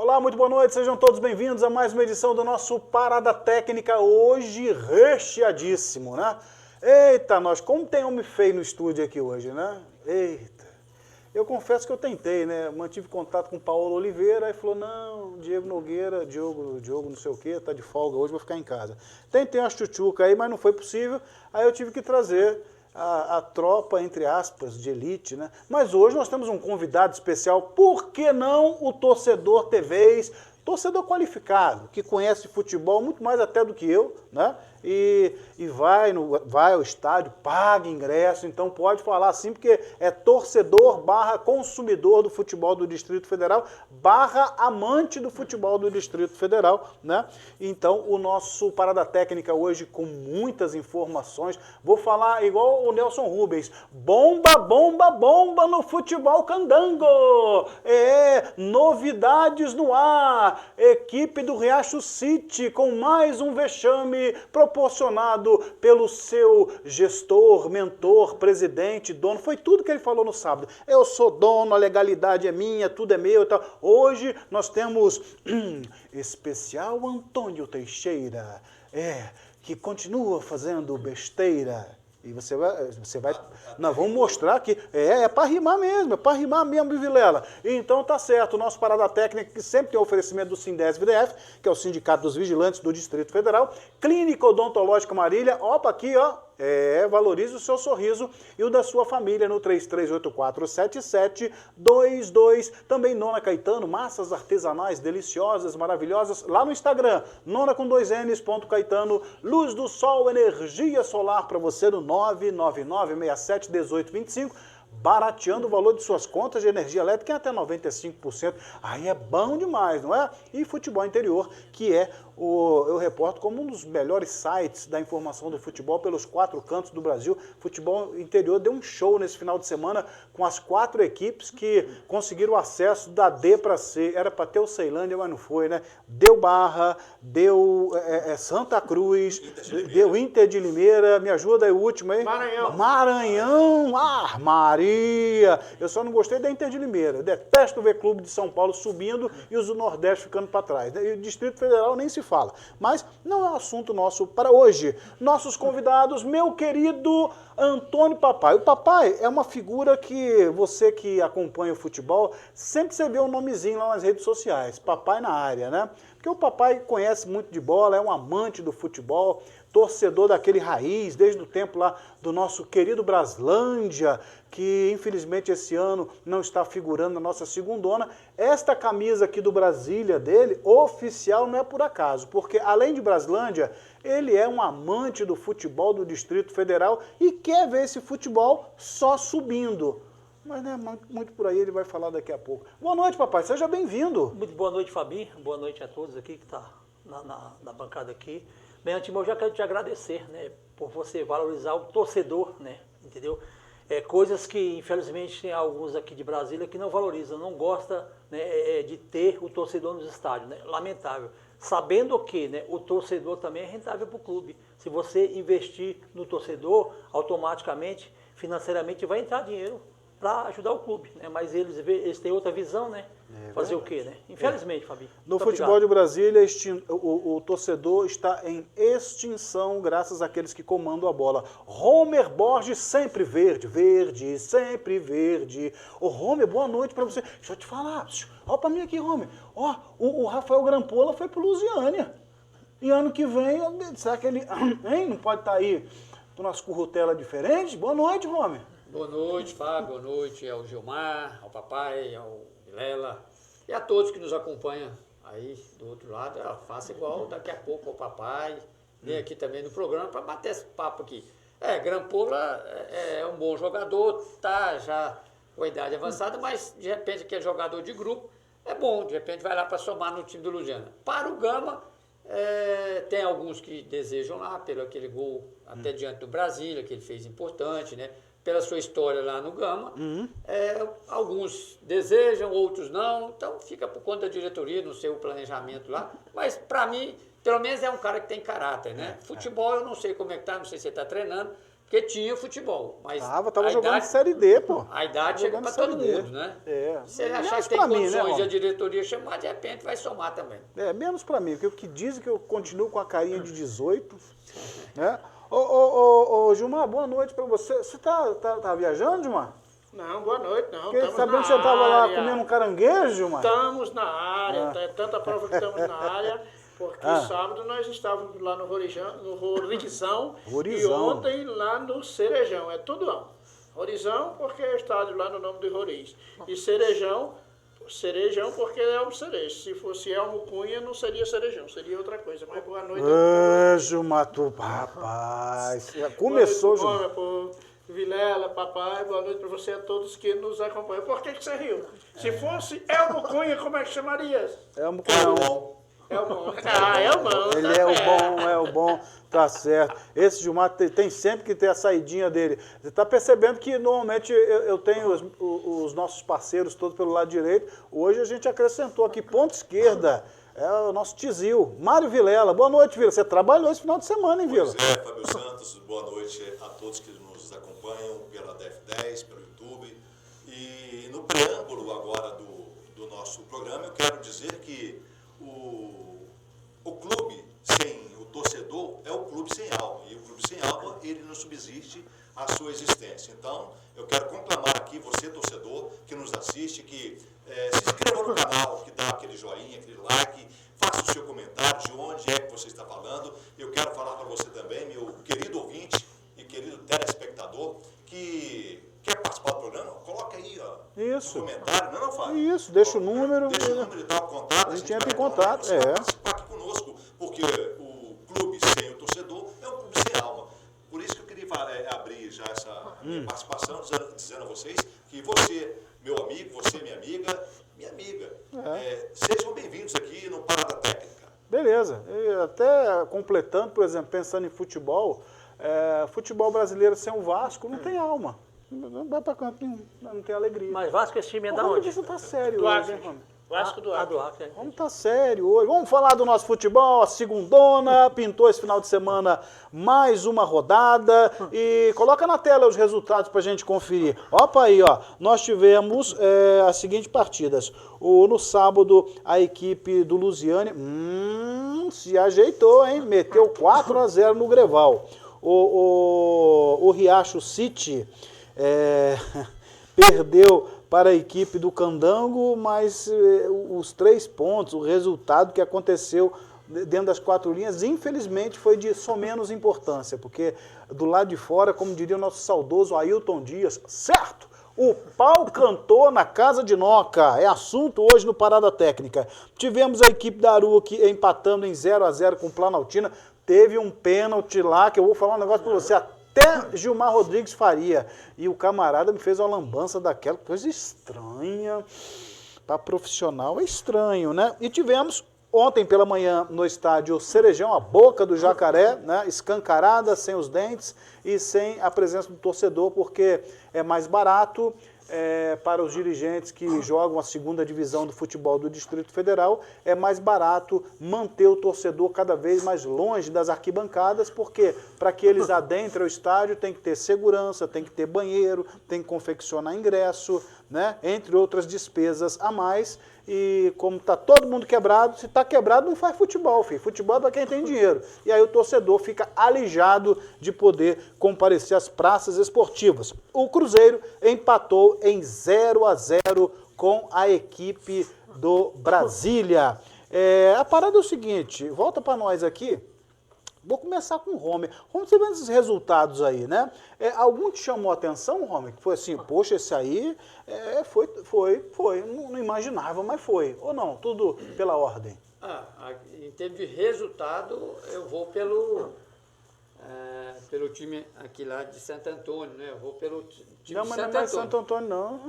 Olá, muito boa noite, sejam todos bem-vindos a mais uma edição do nosso Parada Técnica, hoje recheadíssimo, né? Eita, nós, como tem homem feio no estúdio aqui hoje, né? Eita, eu confesso que eu tentei, né? Mantive contato com o Paulo Oliveira e falou, não, Diego Nogueira, Diogo não sei o quê, tá de folga hoje, vou ficar em casa. Tentei uma chuchuca aí, mas não foi possível, aí eu tive que trazer a tropa, entre aspas, de elite, né? Mas hoje nós temos um convidado especial, por que não o torcedor TVs, torcedor qualificado, que conhece futebol muito mais até do que eu, né? E vai ao estádio, paga ingresso, então pode falar assim, porque é torcedor / consumidor do futebol do Distrito Federal / amante do futebol do Distrito Federal, né? Então o nosso Parada Técnica hoje com muitas informações, vou falar igual o Nelson Rubens, bomba, bomba, bomba no futebol candango, novidades no ar, equipe do Riacho City com mais um vexame proporcionado pelo seu gestor, mentor, presidente, dono, foi tudo que ele falou no sábado. Eu sou dono, a legalidade é minha, tudo é meu e tal. Hoje nós temos especial Antônio Teixeira, que continua fazendo besteira. E você vai, nós vamos mostrar que é para rimar mesmo, Vilela. Então tá certo, o nosso Parada Técnica, que sempre tem oferecimento do Sindesv-DF, que é o Sindicato dos Vigilantes do Distrito Federal, Clínica Odontológica Marília, opa aqui, ó, valorize o seu sorriso e o da sua família no 33847722. Também Nona Caetano, massas artesanais deliciosas, maravilhosas, lá no Instagram, nona com 2Ns, Caetano, luz do sol, energia solar para você no 999671825, barateando o valor de suas contas de energia elétrica em até 95%. Aí é bom demais, não é? E Futebol Interior, que eu reporto como um dos melhores sites da informação do futebol pelos 4 cantos do Brasil. Futebol Interior deu um show nesse final de semana com as 4 equipes que conseguiram acesso da D para C. Era para ter o Ceilândia, mas não foi, né? Deu Barra, deu Santa Cruz, deu Inter de Limeira, me ajuda aí o último aí. Maranhão, Maria! Eu só não gostei da Inter de Limeira. Eu detesto ver clube de São Paulo subindo e os do Nordeste ficando para trás. E o Distrito Federal nem se fala. Mas não é um assunto nosso para hoje. Nossos convidados, meu querido Antônio Papai. O Papai é uma figura que você que acompanha o futebol, sempre você vê um nomezinho lá nas redes sociais. Papai na área, né? Porque o Papai conhece muito de bola, é um amante do futebol, torcedor daquele raiz, desde o tempo lá do nosso querido Braslândia, que infelizmente esse ano não está figurando na nossa segundona. Esta camisa aqui do Brasília dele, oficial, não é por acaso, porque além de Braslândia, ele é um amante do futebol do Distrito Federal e quer ver esse futebol só subindo. Mas não é muito por aí, ele vai falar daqui a pouco. Boa noite, papai, seja bem-vindo. Muito boa noite, Fabinho. Boa noite a todos aqui que estão na bancada aqui. Bem, antes eu já quero te agradecer, né, por você valorizar o torcedor, né, entendeu? Coisas que, infelizmente, tem alguns aqui de Brasília que não valorizam, não gostam, né, de ter o torcedor nos estádios, né? Lamentável. Sabendo que, né, o torcedor também é rentável para o clube. Se você investir no torcedor, automaticamente, financeiramente, vai entrar dinheiro para ajudar o clube, né? Mas eles têm outra visão, né? Fazer o quê, né? Infelizmente, Fabinho. No futebol de Brasília, o torcedor está em extinção graças àqueles que comandam a bola. Homer Borges, sempre verde, verde, sempre verde. Ô, Homer, boa noite para você. Deixa eu te falar. Ó para mim aqui, Homer. Ó, o Rafael Grampola foi pro Lusiânia. E ano que vem, será que ele não pode estar aí para umas currutelas diferentes? Boa noite, Homer. Boa noite, Fábio. Boa noite ao Gilmar, ao papai, ao Vilela e a todos que nos acompanham aí do outro lado. Faça igual daqui a pouco ao papai. Vem aqui também no programa para bater esse papo aqui. Grampola é um bom jogador, tá já com a idade avançada, mas de repente aquele jogador de grupo é bom, de repente vai lá para somar no time do Lusiana. Para o Gama, tem alguns que desejam lá, pelo aquele gol até diante do Brasília, que ele fez importante, né? Pela sua história lá no Gama. Alguns desejam, outros não, então fica por conta da diretoria, no seu planejamento lá. Mas para mim, pelo menos é um cara que tem caráter, né? Futebol eu não sei como é que tá, não sei se ele está treinando, porque tinha futebol. Mas Tava jogando Série D, pô. A idade chega para todo mundo, né? Se ele achar que tem condições de a diretoria chamar, de repente vai somar também. Menos para mim, porque o que dizem que eu continuo com a carinha de 18, né? Ô, Gilmar, boa noite para você. Você tá viajando, Gilmar? Não, boa noite, não. Porque sabendo que você estava lá comendo um caranguejo, Gilmar? Estamos na área, é tanta prova que estamos na área, porque sábado nós estávamos lá no Rorizão e ontem lá no Cerejão, é tudo lá. Rorizão porque é estádio lá no nome do Roriz. E Cerejão porque é Elmo Cerejo. Se fosse Elmo Cunha, não seria Cerejão, seria outra coisa. Mas boa noite. Gilmar, rapaz, começou, Gilmar. Vilela, papai, boa noite para você e a todos que nos acompanham. Por que você riu? Se fosse Elmo Cunha, como é que chamaria? Elmo Cunha. Elmo. Elmo. Ele é o bom, tá certo. Esse Gilmar tem sempre que ter a saidinha dele. Você tá percebendo que normalmente eu tenho os nossos parceiros todos pelo lado direito. Hoje a gente acrescentou aqui ponta esquerda. É o nosso Tizil, Mário Vilela. Boa noite, Vila. Você trabalhou esse final de semana, hein, Vila? Pois é, Fábio Santos. Boa noite a todos que nos acompanham pela DF10, pelo YouTube. E no preâmbulo agora do nosso programa, eu quero dizer que o clube sem o torcedor é o clube sem alma. E o clube sem alma, ele não subsiste a sua existência. Então, eu quero conclamar aqui, você torcedor, que nos assiste, que se inscreva no canal, que dá aquele joinha, aquele like, faça o seu comentário de onde é que você está falando. Eu quero falar para você também, meu querido ouvinte e querido telespectador, que quer participar do programa, coloca aí, ó, no comentário, não, Fábio? Isso, deixa o número. Deixa o número e dá o contato. A gente entra em contato, você vai participar aqui conosco, porque o clube sem o torcedor é um clube sem alma. Por isso que eu queria abrir já essa minha participação, dizendo a vocês que você, meu amigo, você, minha amiga, sejam bem-vindos aqui no Parada Técnica. Beleza. E até completando, por exemplo, pensando em futebol, futebol brasileiro sem o Vasco não tem alma. Não vai pra canto nenhum, não tem alegria. Mas Vasco, esse time é da onde? Você tá sério do hoje, Acre. hein, Rony? Vasco do Acre. Do Acre. Vamos tá sério hoje. Vamos falar do nosso futebol, a segundona, pintou esse final de semana mais uma rodada e coloca na tela os resultados pra gente conferir. Opa aí, ó, nós tivemos as seguintes partidas. No sábado, a equipe do Lusiane se ajeitou, hein? Meteu 4-0 no Greval. O Riacho City perdeu para a equipe do Candango, mas os 3 pontos, o resultado que aconteceu dentro das 4 linhas, infelizmente foi de só menos importância, porque do lado de fora, como diria o nosso saudoso Ailton Dias, certo? O pau cantou na casa de Noca, é assunto hoje no Parada Técnica. Tivemos a equipe da Aruque empatando em 0-0 com o Planaltina, teve um pênalti lá, que eu vou falar um negócio para você, até Gilmar Rodrigues faria. E o camarada me fez uma lambança daquela, coisa estranha. Para profissional é estranho, né? E tivemos ontem pela manhã no estádio Cerejão, a boca do jacaré, né? Escancarada, sem os dentes e sem a presença do torcedor, porque é mais barato. Para os dirigentes que jogam a segunda divisão do futebol do Distrito Federal, é mais barato manter o torcedor cada vez mais longe das arquibancadas, porque para que eles adentrem o estádio tem que ter segurança, tem que ter banheiro, tem que confeccionar ingresso, né? Entre outras despesas a mais. E como está todo mundo quebrado, se está quebrado não faz futebol, filho. Futebol é para quem tem dinheiro. E aí o torcedor fica alijado de poder comparecer às praças esportivas. O Cruzeiro empatou em 0-0 com a equipe do Brasília. A parada é o seguinte, volta para nós aqui. Vou começar com o Homer. Homer, você vê esses resultados aí, né? Algum te chamou a atenção, Homer? Que foi assim, poxa, esse aí foi. Não imaginava, mas foi. Ou não? Tudo pela ordem? Em termos de resultado, eu vou pelo time aqui lá de Santo Antônio, né? Eu vou pelo time não, de mas Santo não é Antônio. Santo Antônio, não.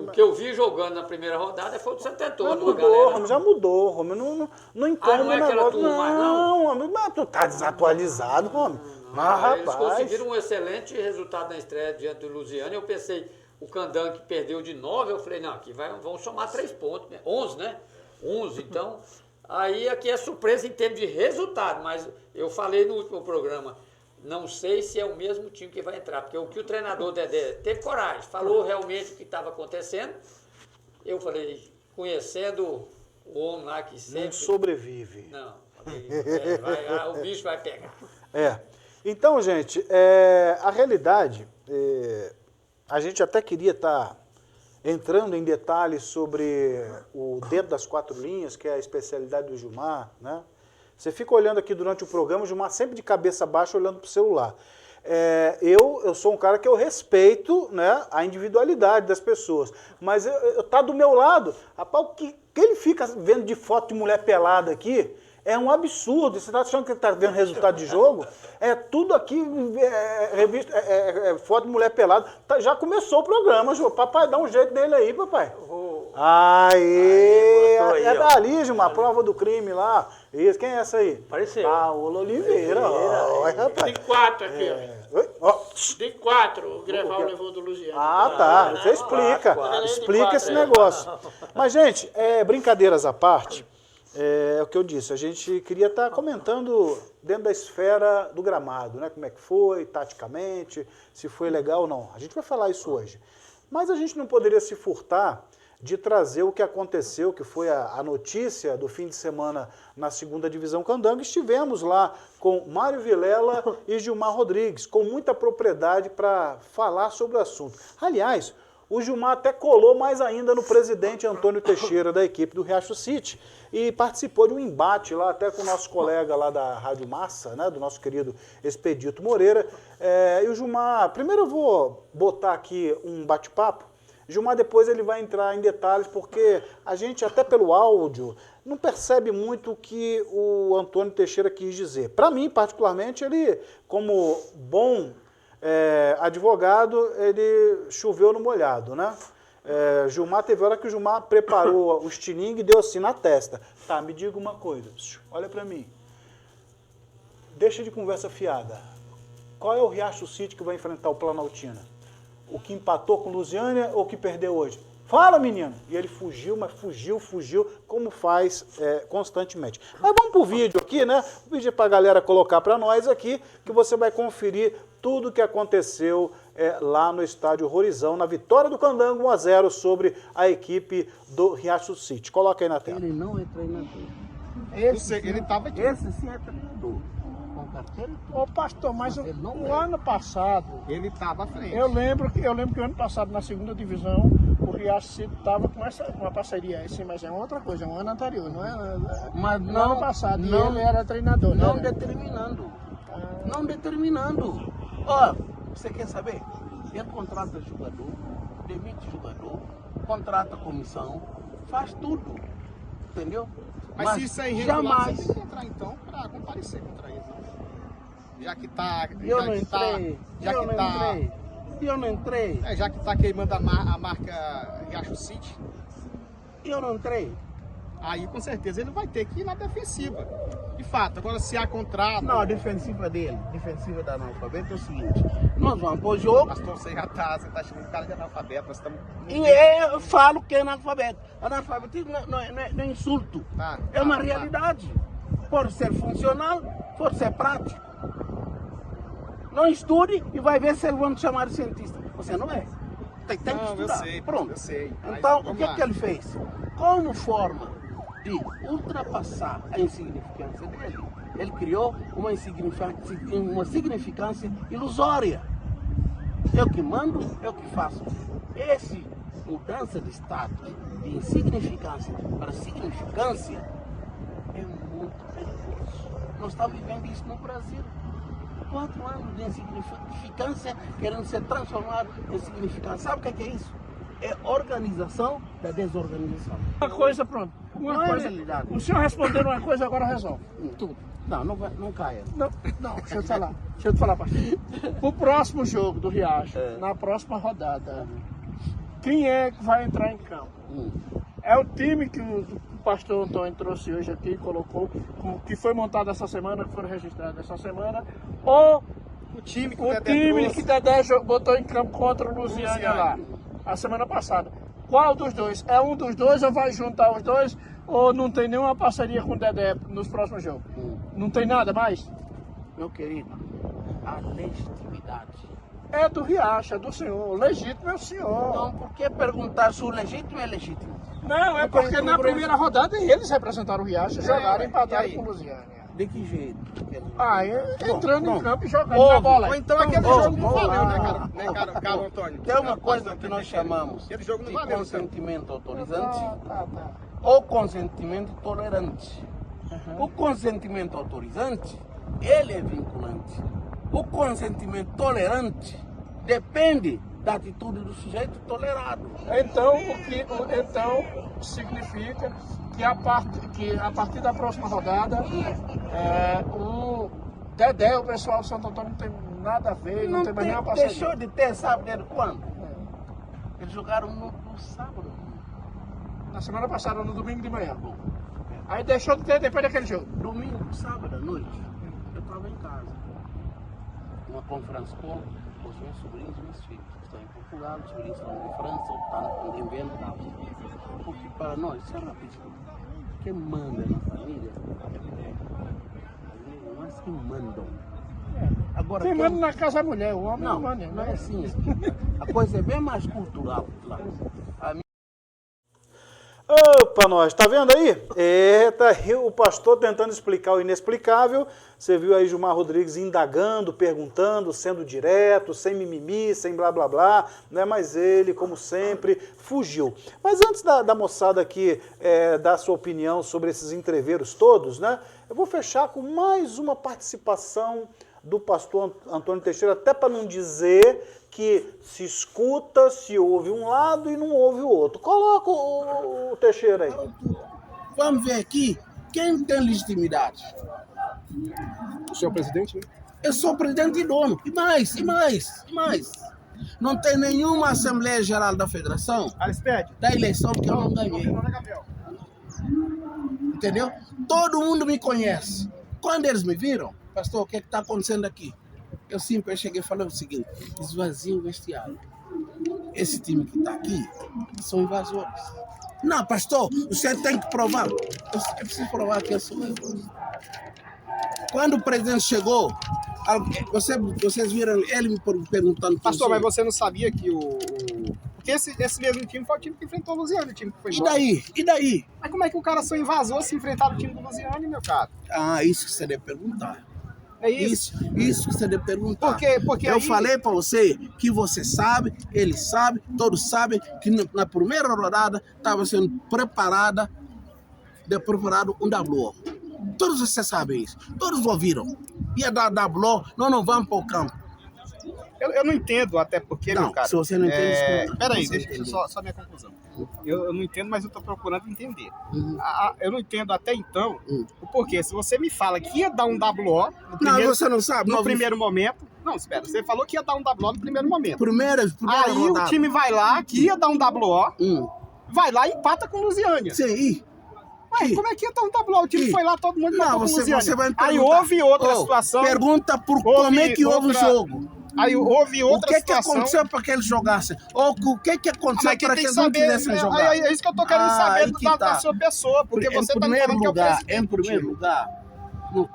O que eu vi jogando na primeira rodada foi o de Santo Antônio. Já mudou, Homer. Não entendo não é aquela turma mais, não? Homem, mas tu tá desatualizado, Homer. Mas, eles rapaz... conseguiram um excelente resultado na estreia diante do Lusiane. Eu pensei, o Candango que perdeu de 9, eu falei, não, aqui vão somar 3 pontos, né? 11, né? 11, então... Aí aqui é surpresa em termos de resultado, mas eu falei no último programa, não sei se é o mesmo time que vai entrar, porque o que o treinador Dedé teve coragem, falou realmente o que estava acontecendo. Eu falei, conhecendo o homem lá que sempre... Não sobrevive. Não, o bicho vai pegar. Então, gente, a realidade, a gente até queria estar entrando em detalhes sobre o dedo das 4 linhas, que é a especialidade do Gilmar, né? Você fica olhando aqui durante o programa, o Gilmar sempre de cabeça baixa olhando para o celular. Eu sou um cara que eu respeito, né, a individualidade das pessoas, mas tá do meu lado, rapaz, o que ele fica vendo de foto de mulher pelada aqui é um absurdo. Você está achando que ele está vendo resultado de jogo? É tudo aqui, revista, foto de mulher pelada. Já começou o programa, João. Papai, dá um jeito nele aí, papai. É dali, Gilmar, prova do crime lá. Isso, quem é essa aí? Apareceu. Paola Oliveira. Tem 4 aqui, ó. De 4, o Greval levou do Luciano. Tá. Você explica. Explica esse negócio. Mas, gente, brincadeiras à parte, é o que eu disse. A gente queria estar comentando dentro da esfera do gramado, né? Como é que foi, taticamente, se foi legal ou não. A gente vai falar isso hoje. Mas a gente não poderia se furtar de trazer o que aconteceu, que foi a notícia do fim de semana na 2ª Divisão Candango. Estivemos lá com Mário Vilela e Gilmar Rodrigues, com muita propriedade para falar sobre o assunto. Aliás, o Gilmar até colou mais ainda no presidente Antônio Teixeira, da equipe do Riacho City, e participou de um embate lá até com o nosso colega lá da Rádio Massa, né, do nosso querido Expedito Moreira. E o Gilmar, primeiro eu vou botar aqui um bate-papo. Gilmar depois ele vai entrar em detalhes, porque a gente, até pelo áudio, não percebe muito o que o Antônio Teixeira quis dizer. Para mim, particularmente, ele, como bom advogado, ele choveu no molhado, né? Gilmar, teve hora que o Gilmar preparou o estilingue e deu assim na testa. Tá, me diga uma coisa, olha para mim. Deixa de conversa fiada. Qual é o Riacho City que vai enfrentar o Planaltina? O que empatou com Lusiânia ou o que perdeu hoje? Fala, menino! E ele fugiu, mas fugiu, como faz constantemente. Mas vamos pro vídeo aqui, né? Vou pedir pra galera colocar para nós aqui, que você vai conferir tudo o que aconteceu lá no estádio Rorizão, na vitória do Candango 1-0 sobre a equipe do Riacho City. Coloca aí na tela. Ele não é treinador. Ele estava aqui. Esse sim é treinador. Ô pastor, mas o ano passado, ele estava à frente. eu lembro que o ano passado na 2ª Divisão, o Riacho City estava com uma parceria, assim, mas é outra coisa, é um ano anterior, não é? Mas no não, ano passado, não, ele era treinador, não né? determinando. Não determinando. Ó, você quer saber? Ele contrata jogador, demite jogador, contrata comissão, faz tudo. Entendeu? Mas se isso é irregular, jamais. você tem que entrar então para comparecer contra ele. Já que tá. Eu não entrei. Já que tá queimando a marca Riacho City, Eu não entrei. aí com certeza ele vai ter que ir na defensiva. De fato, agora se há contrato. Não, a defensiva dele, defensiva da analfabeto é o seguinte: nós vamos pro jogo. Pastor, você já tá, você tá chamando o cara de analfabeto, nós estamos. E eu falo que é analfabeto. Analfabetismo não é insulto. É uma realidade. Pode ser funcional, pode ser prático. Não estude e vai ver se eles vão te chamar de cientista. Você não é. Tem que estudar. Eu sei, pronto. eu sei. Então, o que ele fez? Como forma de ultrapassar a insignificância dele, ele criou uma significância ilusória. Eu que mando, eu que faço. Essa mudança de status, de insignificância para significância, é muito perigoso. Nós estamos vivendo isso no Brasil. 4 anos de insignificância querendo ser transformado em significância. Sabe o que é isso? É organização da desorganização. Uma coisa, pronto. Realidade. O senhor respondeu uma coisa, agora resolve. Tudo. Não caia. Não, deixa eu te falar. Pastor. O próximo jogo do Riacho, na próxima rodada, quem é que vai entrar em campo? É o time que o pastor Antônio trouxe hoje aqui e colocou, que foi montado essa semana, que foram registrados essa semana, ou o time que Dedé botou em campo contra o Lusiânia lá, a semana passada. Qual dos dois? É um dos dois ou vai juntar os dois? Ou não tem nenhuma parceria com o Dedé nos próximos jogos? Não tem nada mais? Meu querido, a legitimidade. É do Riacho, é do senhor. O legítimo é o senhor. Então, por que perguntar se o legítimo é legítimo? Não, é porque na primeira rodada eles representaram o Riacho, jogaram e empataram com o Lusiânia. De que jeito? Entrando em campo e jogando na bola. Ou então aquele jogo não valeu, né, caro Antônio? Tem uma coisa que nós chamamos Aquele jogo não de valeu, consentimento autorizante ou consentimento tolerante. O consentimento autorizante, ele é vinculante. O consentimento tolerante depende da atitude do sujeito tolerado. Então, significa que a partir da próxima rodada, o Dedé, o pessoal do Santo Antônio não tem nada a ver, não tem mais nenhuma parceria. Deixou de ter, sabe desde quando? Eles jogaram no sábado. Na semana passada, no domingo de manhã. Aí deixou de ter depois daquele jogo. Domingo, sábado à noite, eu estava em casa. Uma conferência com os meus sobrinhos e meus filhos. Estão em Portugal, os sobrinhos estão em França, estão em Viena. Porque para nós, isso é rapidinho. Quem manda na família mas quem mandam. Agora, quem manda na casa é a mulher, o homem não manda. Não é assim. A coisa é bem mais cultural lá. Opa, nós, tá vendo aí? Tá aí o pastor tentando explicar o inexplicável. Você viu aí Gilmar Rodrigues indagando, perguntando, sendo direto, sem mimimi, sem blá blá blá, né? Mas ele, como sempre, fugiu. Mas antes da moçada aqui dar sua opinião sobre esses entreveros todos, né? Eu vou fechar com mais uma participação do pastor Antônio Teixeira, até para não dizer que se escuta, se ouve um lado e não ouve o outro. Coloca o Teixeira aí. Vamos ver aqui, quem tem legitimidade? O senhor presidente, né? Eu sou presidente e dono. E mais. Não tem nenhuma Assembleia Geral da Federação da eleição que eu não ganhei. Entendeu? Todo mundo me conhece. Quando eles me viram, pastor, o que está acontecendo aqui? Eu simplesmente cheguei e falei o seguinte: esvaziem o vestiário. Esse time que está aqui são invasores. Não, pastor, você tem que provar. Eu preciso provar que eu sou invasor. Quando o presidente chegou, vocês viram ele me perguntando... Pastor, mas você não sabia que Porque esse mesmo time foi o time que enfrentou o Lusiânia, o time que foi embora. E daí? Mas como é que o cara só invasou se enfrentar o time do Lusiânia, meu cara? Ah, isso que você deve perguntar. É isso? Isso que você deve perguntar. Porque eu falei para você que você sabe, ele sabe, todos sabem que na primeira rodada estava sendo preparado um WO. Todos vocês sabem isso. Todos ouviram. Ia dar WO, nós não vamos para o campo. Eu não entendo, até porque, não, meu cara... se você não entende, escuta. Peraí, deixa só minha conclusão. Eu não entendo, mas eu estou procurando entender. Eu não entendo até então o porquê. Se você me fala que ia dar um WO... Você não sabe. No primeiro momento... Não, espera. Você falou que ia dar um WO no primeiro momento. Primeira aí rodada. O time vai lá, que ia dar um WO, vai lá e empata com o Lusiânia. Sim, Mas como é que ia dar um WO? O time foi lá, todo mundo empatou com o Lusiânia. Você vai me aí houve outra situação... Pergunta como é que houve o jogo. Aí houve outra situação... O que aconteceu para que eles jogassem? Ou o que aconteceu para que eles não quisessem jogar? É isso que eu estou querendo saber da sua pessoa, porque você está me falando que é o presidente. Em primeiro lugar,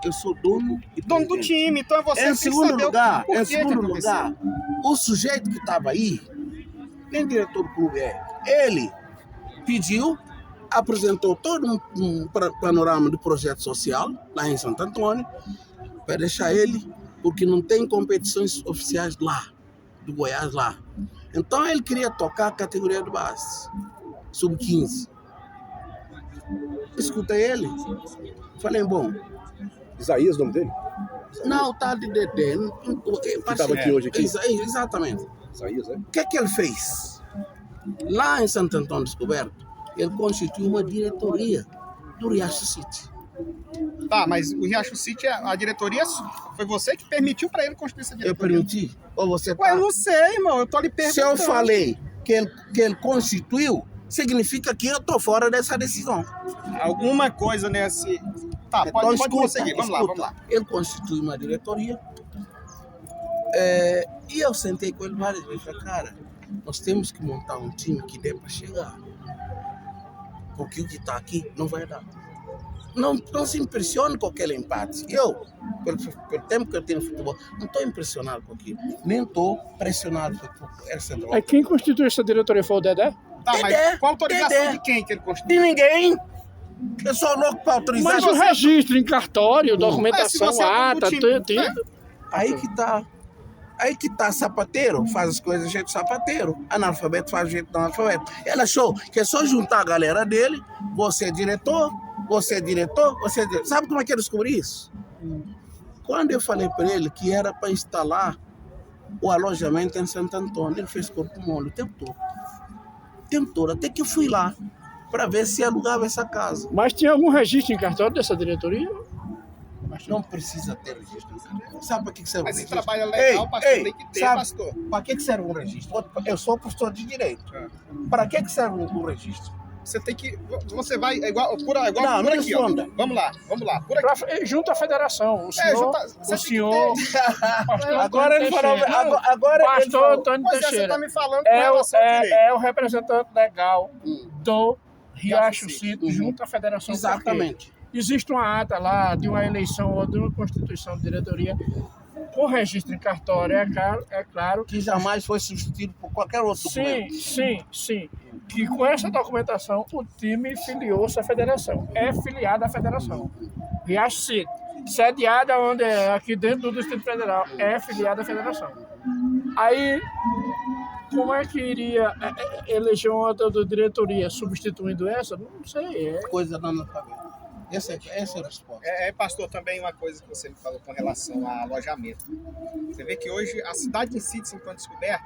eu sou dono do time, então você tem que saber Em segundo lugar, o sujeito que estava aí, nem diretor do clube ele pediu, apresentou todo um panorama do projeto social lá em Santo Antônio, para deixar ele, porque não tem competições oficiais lá, do Goiás lá. Então ele queria tocar a categoria de base, sub-15. Escutei ele, falei, bom... Isaías, o nome dele? Não, tá de Dedé. Que estava aqui hoje aqui? Exatamente. Isaías, né? O que ele fez? Lá em Santo Antônio Descoberto, ele constituiu uma diretoria do Riacho City. Tá, mas o Riacho City, a diretoria, foi você que permitiu para ele constituir essa diretoria? Eu permiti? Ou você tá... Ué, eu não sei, irmão, eu tô lhe perguntando. Se eu falei que ele constituiu, significa que eu tô fora dessa decisão. Alguma coisa nesse... Tá, então, pode prosseguir, vamos lá. Ele constituiu uma diretoria e eu sentei com ele várias vezes e falei, cara, nós temos que montar um time que dê para chegar. Porque o que está aqui não vai dar. não se impressione com aquele empate. Eu, pelo tempo que eu tenho no futebol, não estou impressionado com aquilo. Nem estou pressionado por essa droga. É quem constituiu essa diretoria foi o Dedé? Tá, Dedé, mas qual a autorização Dedé. de quem que ele construiu? De ninguém. Eu sou louco para autorizar. Mas o registro em cartório, documentação, Mas se você é do ata, time, tudo. Aí que tá. Aí que tá, sapateiro faz as coisas do jeito do sapateiro, analfabeto faz do jeito do analfabeto. Ele achou que é só juntar a galera dele, você é diretor, você é diretor, você é diretor. Sabe como é que eu descobri isso? Quando eu falei para ele que era para instalar o alojamento em Santo Antônio, ele fez corpo mole o tempo todo. O tempo todo, até que eu fui lá para ver se alugava essa casa. Mas tinha algum registro em cartório dessa diretoria? Não precisa ter registro. Sabe para que serve Mas o se registro? trabalha legal, pastor, tem que ter, sabe pastor. para que serve um registro? Eu sou pastor de direito. Para que serve um registro? Você tem que. Você vai. É igual Não, por me aqui, ó. responda. Vamos lá. Por aqui. Junto à federação. O senhor, você o tem que senhor pastor Agora ele Antônio falou. Teixeira. Agora ele Pastor falou. Antônio Pois é, você Teixeira tá me falando com relação ao direito. é o representante legal do Riacho City. City, junto à federação. Exatamente. Porque existe uma ata lá de uma eleição ou de uma constituição de diretoria com registro em cartório, é claro. Que jamais foi substituído por qualquer outro documento. Sim. Que com essa documentação o time filiou-se à federação. É filiado à federação. Riacho City, sediada onde é aqui dentro do Distrito Federal, é filiada à federação. Aí, como é que iria eleger uma outra diretoria substituindo essa? Não sei. Coisa da analfabeta. Essa é a resposta. Pastor, também uma coisa que você me falou com relação a alojamento. Você vê que hoje a cidade em si de São Antônio Descoberto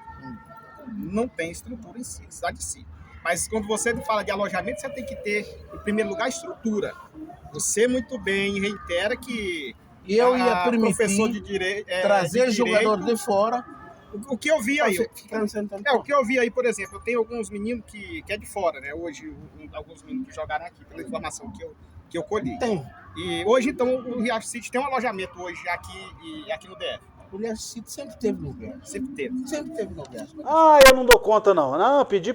não tem estrutura em si, a cidade em si. Mas quando você fala de alojamento, você tem que ter, em primeiro lugar, estrutura. Você muito bem reitera que Eu ia permitir professor de direito, trazer jogador de fora. O que eu vi aí, Ficar o que eu vi aí, por exemplo, eu tenho alguns meninos que é de fora, né? Hoje, alguns meninos que jogaram aqui, pela informação que eu colhi. Tem. E hoje, então, o Riacho City tem um alojamento hoje aqui no DF. O Riacho City sempre teve lugar. Sempre teve. Sempre teve lugar. Ah, eu não dou conta, não. Não, pedi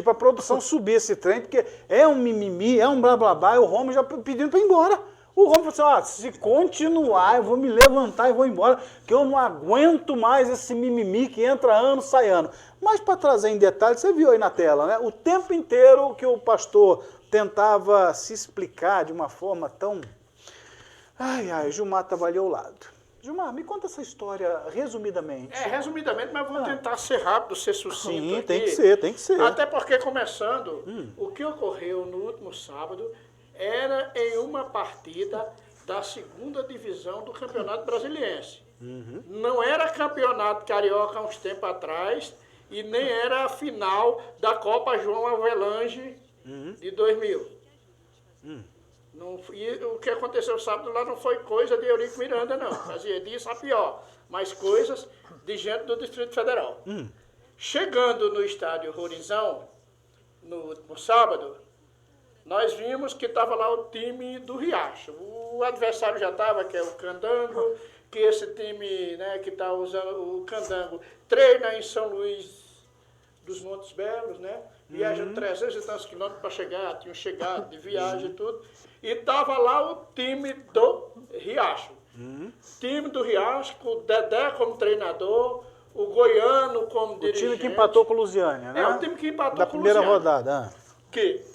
pra produção subir esse trem, porque é um mimimi, é um blá blá blá, e o Romo já pedindo pra ir embora. O Romo falou assim, se continuar, eu vou me levantar e vou embora, que eu não aguento mais esse mimimi que entra ano, sai ano. Mas para trazer em detalhes, você viu aí na tela, né? O tempo inteiro que o pastor tentava se explicar de uma forma tão... Ai, Gilmar estava ali ao lado. Gilmar, me conta essa história resumidamente. Resumidamente, mas vou tentar ser rápido, ser sucinto. Sim, aqui. tem que ser. Até porque, começando, o que ocorreu no último sábado era em uma partida da segunda divisão do Campeonato Brasiliense. Não era campeonato carioca há uns tempos atrás e nem era a final da Copa João Avelange de 2000. Não, e o que aconteceu sábado lá não foi coisa de Eurico Miranda, não. Fazia disso a pior. Mas coisas de gente do Distrito Federal. Chegando no estádio Rorizão, no último sábado, nós vimos que estava lá o time do Riacho. O adversário já estava, que é o Candango, que esse time, né, que está usando o Candango, treina em São Luís dos Montes Belos, né? Viaja 300 e tantos quilômetros para chegar, tinham chegado de viagem e tudo. E estava lá o time do Riacho. Time do Riacho, com o Dedé como treinador, o Goiano como dirigente. O time que empatou com o Lusiânia, né? O time que empatou da com o primeira Lusiânia. rodada. Que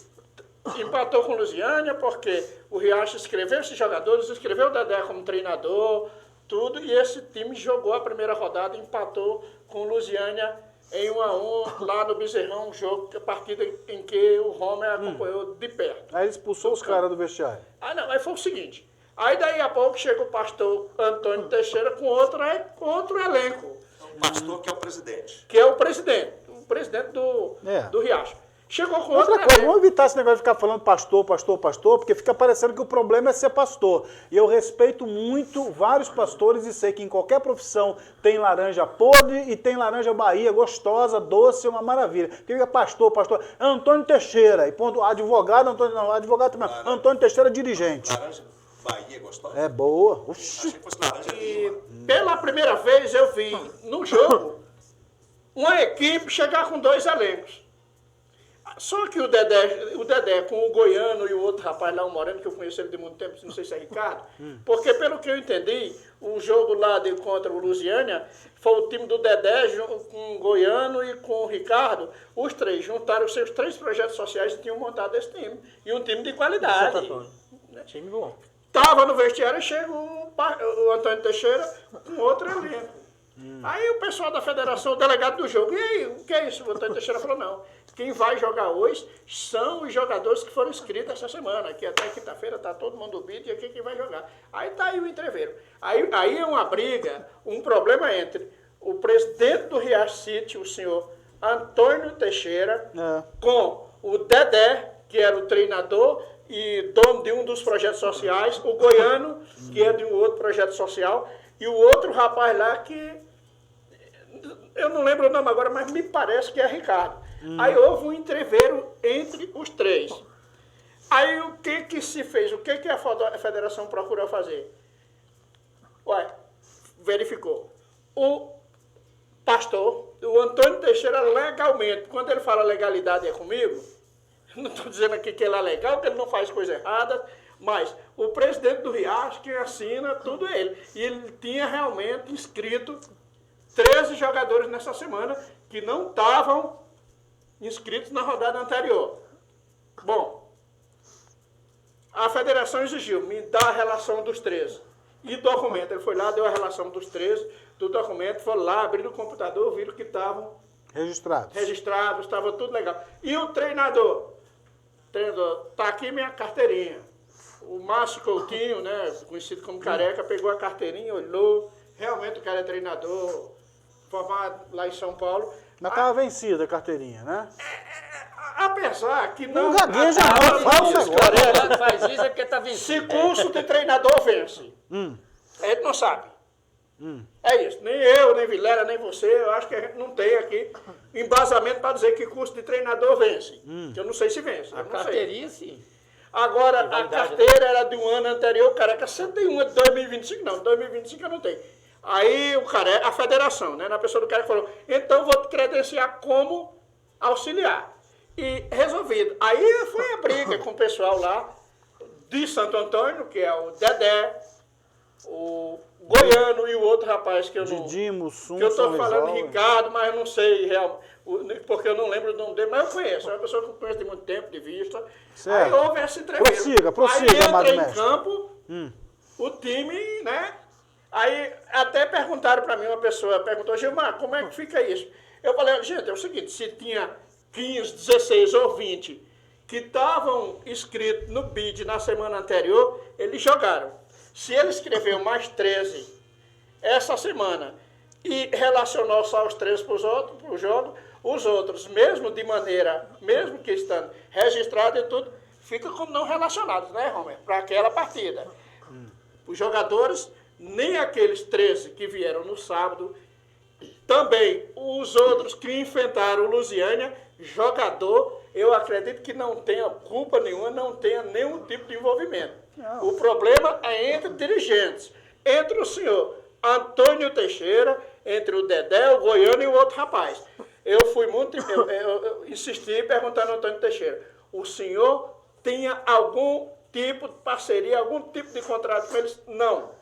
empatou com o Lusiânia porque o Riacho escreveu esses jogadores, escreveu o Dedé como treinador, tudo, e esse time jogou a primeira rodada e empatou com o Lusiânia em 1-1 lá no Bezerrão, um jogo, a partida em que o Homer acompanhou de perto. Aí ele expulsou os caras do vestiário. Aí foi o seguinte, aí daí a pouco chega o pastor Antônio Teixeira com outro elenco. O pastor que é o presidente. Que é o presidente do Riacho. Chegou com outra coisa, vamos evitar esse negócio de ficar falando pastor, porque fica parecendo que o problema é ser pastor. E eu respeito muito vários pastores e sei que em qualquer profissão tem laranja podre e tem laranja Bahia, gostosa, doce, uma maravilha. Que fica pastor, Antônio Teixeira, e ponto, advogado também, Antônio Teixeira, dirigente. Laranja Bahia gostosa? É boa. Oxi. Achei que fosse laranja Lima. Pela primeira vez eu vi no jogo uma equipe chegar com 2 elencos. Só que o Dedé com o Goiano e o outro rapaz lá, o Moreno, que eu conheço ele de muito tempo, não sei se é Ricardo, porque pelo que eu entendi, o jogo lá contra o Lusiânia foi o time do Dedé com o Goiano e com o Ricardo, os três juntaram os seus 3 projetos sociais e tinham montado esse time. E um time de qualidade. Time bom. Tava no vestiário e chega o Antônio Teixeira com outro elenco. Aí o pessoal da federação, o delegado do jogo, e aí, o que é isso? O Antônio Teixeira falou, não, quem vai jogar hoje são os jogadores que foram inscritos essa semana, que até quinta-feira tá todo mundo bid e aqui quem vai jogar. Aí tá aí o entreveiro. Aí é uma briga, um problema entre o presidente do Riacho City, o senhor Antônio Teixeira, com o Dedé, que era o treinador e dono de um dos projetos sociais, o Goiano, que é de um outro projeto social, e o outro rapaz lá que, eu não lembro o nome agora, mas me parece que é Ricardo. Aí houve um entreveiro entre os 3. Aí o que se fez? O que a federação procurou fazer? Verificou. O pastor, o Antônio Teixeira, legalmente, quando ele fala legalidade é comigo, não estou dizendo aqui que ele é legal, que ele não faz coisa errada, mas o presidente do Riacho, quem assina, tudo é ele. E ele tinha realmente inscrito 13 jogadores nessa semana que não estavam inscritos na rodada anterior. Bom, a federação exigiu, me dá a relação dos 13. E documento, ele foi lá, deu a relação dos 13, do documento, foi lá, abriram o computador, viram que estavam registrados, estava tudo legal. E o treinador, tá aqui minha carteirinha. O Márcio Coutinho, né, conhecido como Careca, pegou a carteirinha, olhou, realmente o cara é treinador, formado lá em São Paulo. Mas estava vencida a carteirinha, né? Apesar que não... Não gagueja, não, faz isso é porque tá vencido. Se curso de treinador vence. A gente não sabe. É isso. Nem eu, nem Vilela, nem você, eu acho que a gente não tem aqui embasamento para dizer que curso de treinador vence. Que eu não sei se vence. A carteirinha, sim. Agora, a carteira era de um ano anterior, o Careca 101 de 2025, não, 2025 eu não tenho. Aí o Careca, a federação, né, na pessoa do Careca falou, então vou te credenciar como auxiliar. E resolvido. Aí foi a briga com o pessoal lá de Santo Antônio, que é o Dedé, o Goiano e o outro rapaz que eu não... Didimo, que eu estou falando Ricardo, mas eu não sei porque eu não lembro o nome dele, mas eu conheço. É uma pessoa que eu conheço de muito tempo, de vista. Certo. Aí houve essa entrevista. Prossiga, aí amado entra em mestre. campo, o time, né? Aí até perguntaram para mim, uma pessoa perguntou, Gilmar, como é que fica isso? Eu falei, gente, é o seguinte, se tinha 15, 16 ou 20 que estavam inscritos no BID na semana anterior, eles jogaram. Se ele escreveu mais 13 essa semana e relacionou só os 13 para o jogo, os outros, mesmo que estando registrados e tudo, ficam como não relacionados, né, Romer? Para aquela partida. Os jogadores, nem aqueles 13 que vieram no sábado, também os outros que enfrentaram o Lusiânia, jogador, eu acredito que não tenha culpa nenhuma, não tenha nenhum tipo de envolvimento. Não. O problema é entre dirigentes, entre o senhor Antônio Teixeira, entre o Dedé, o Goiano e o outro rapaz. Eu insisti perguntando ao Antônio Teixeira, o senhor tinha algum tipo de parceria, algum tipo de contrato com eles? Não.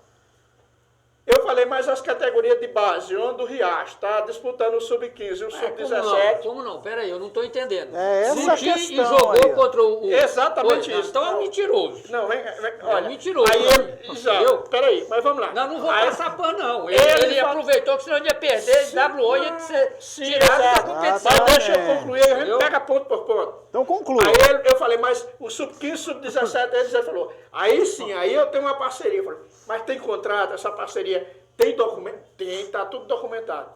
Eu falei, mas as categorias de base, onde o Riacho está disputando o Sub-15 e o Sub-17... Como não? Peraí, eu não estou entendendo. É essa questão e jogou aí, contra o... Exatamente isso. Então é um mentiroso. Não, olha... É mentiroso. Aí exato. Peraí, mas vamos lá. Não vou passar pano, não. Ele aproveitou que senão ele ia perder, WO ia ser tirado da competição. Mas deixa eu concluir, a gente pega ponto por ponto. Então conclua. Aí eu falei, mas o Sub-15, Sub-17, ele falou, aí sim, aí eu tenho uma parceria. Eu falei, mas tem contrato, essa parceria tem documento? Tem, tá tudo documentado.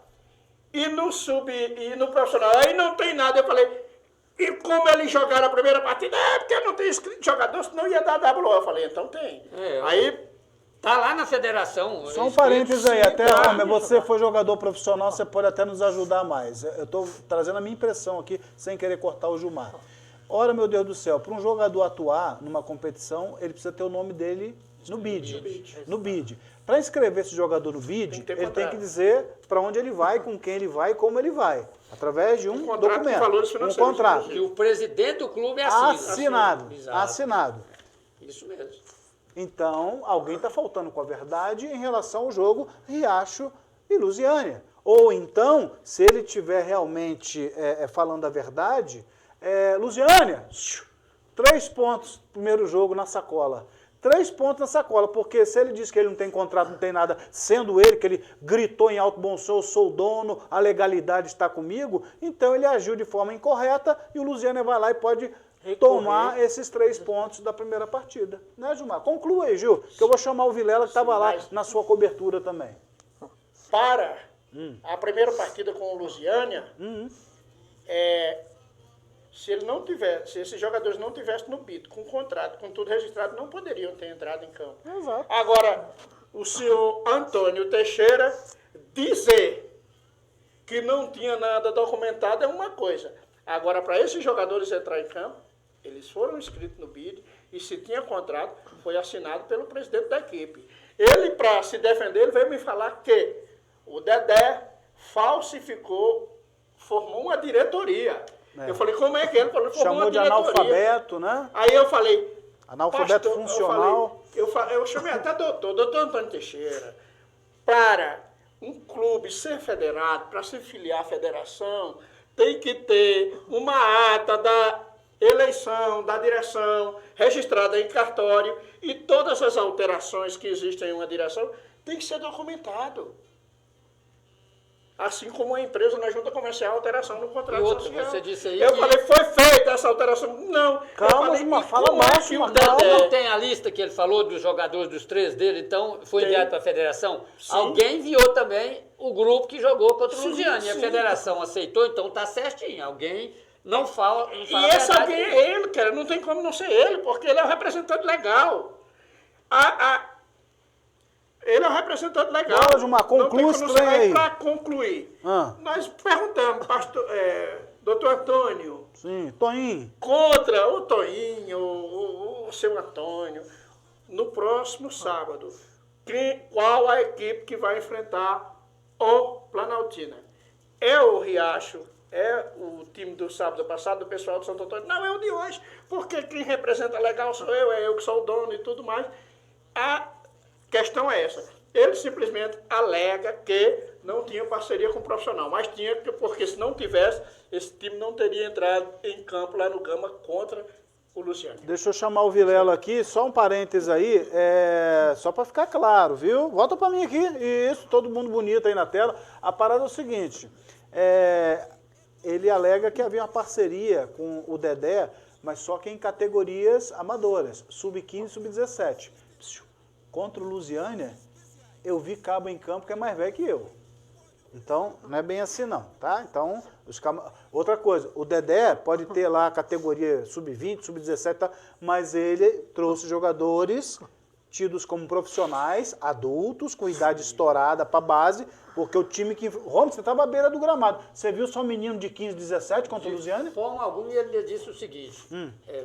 E no profissional, aí não tem nada. Eu falei, e como eles jogaram a primeira partida? É, porque eu não tenho inscrito jogador, senão ia dar WO. Eu falei, então tem. Aí tá lá na federação. Só um parênteses aí, até, Romer, você foi jogador profissional, você pode até nos ajudar mais. Eu estou trazendo a minha impressão aqui, sem querer cortar o Gilmar. Ora, meu Deus do céu, para um jogador atuar numa competição, ele precisa ter o nome dele no BID. No BID. Para inscrever esse jogador no BID, ele tem que dizer para onde ele vai, com quem ele vai e como ele vai. Através de um documento. Um contrato. E o presidente do clube assina. Assinado. Isso mesmo. Então, alguém está faltando com a verdade em relação ao jogo Riacho e Lusiânia. Ou então, se ele estiver realmente falando a verdade, Lusiânia, 3 pontos, primeiro jogo na sacola. 3 pontos na sacola, porque se ele diz que ele não tem contrato, não tem nada, sendo ele que ele gritou em alto bom som, eu sou o dono, a legalidade está comigo, então ele agiu de forma incorreta e o Lusiânia vai lá e pode tomar esses 3 pontos da primeira partida. Né, Gilmar? Conclua aí, Gil, que eu vou chamar o Vilela que estava lá na sua cobertura também. Para a primeira partida com o Lusiânia, se esses jogadores não tivessem no BID, com contrato, com tudo registrado, não poderiam ter entrado em campo. Exato. Agora, o senhor Antônio Teixeira dizer que não tinha nada documentado é uma coisa. Agora, para esses jogadores entrar em campo, eles foram inscritos no BID e se tinha contrato, foi assinado pelo presidente da equipe. Ele, para se defender, ele veio me falar que o Dedé falsificou, formou uma diretoria. Eu falei, como é que ele falou? Chamou de analfabeto, né? Aí eu falei... Analfabeto funcional. Eu chamei até doutor Antônio Teixeira, para um clube ser federado, para se filiar à federação, tem que ter uma ata da eleição, da direção, registrada em cartório, e todas as alterações que existem em uma direção tem que ser documentado. Assim como a empresa na junta comercial, alteração no contrato social. Você disse aí eu falei, foi feita essa alteração. Não. Calma, fala mais. Não tem a lista que ele falou dos jogadores, dos 3 dele, então foi enviado para a federação? Sim. Alguém enviou também o grupo que jogou contra o Lusiânia. E a federação aceitou, então tá certinho. Alguém não fala. E esse alguém é ele, cara. Não tem como não ser ele, porque ele é o representante legal. Ele é um representante legal. Não, Gilmar, conclui esse trem aí. Para concluir, nós perguntamos, doutor Antônio. Sim, Toninho. Contra o Toninho, o seu Antônio, no próximo sábado, qual a equipe que vai enfrentar o Planaltina? É o Riacho? É o time do sábado passado, do pessoal do Santo Antônio? Não, é o de hoje, porque quem representa legal sou eu, é eu que sou o dono e tudo mais. A questão é essa. Ele simplesmente alega que não tinha parceria com o profissional, mas tinha, porque se não tivesse, esse time não teria entrado em campo lá no Gama contra o Luciano. Deixa eu chamar o Vilela aqui, só um parênteses aí, só para ficar claro, viu? Volta para mim aqui, isso, todo mundo bonito aí na tela. A parada é o seguinte, ele alega que havia uma parceria com o Dedé, mas só que em categorias amadoras, sub-15 e sub-17. Contra o Lusiânia, eu vi cabo em campo que é mais velho que eu. Então, não é bem assim não, tá? Então, outra coisa, o Dedé pode ter lá a categoria sub-20, sub-17, tá? Mas ele trouxe jogadores tidos como profissionais, adultos, com idade estourada para base, porque o time que... Romulo, você estava à beira do gramado. Você viu só um menino de 15, 17 contra o Lusiânia? De forma alguma, ele disse o seguinte,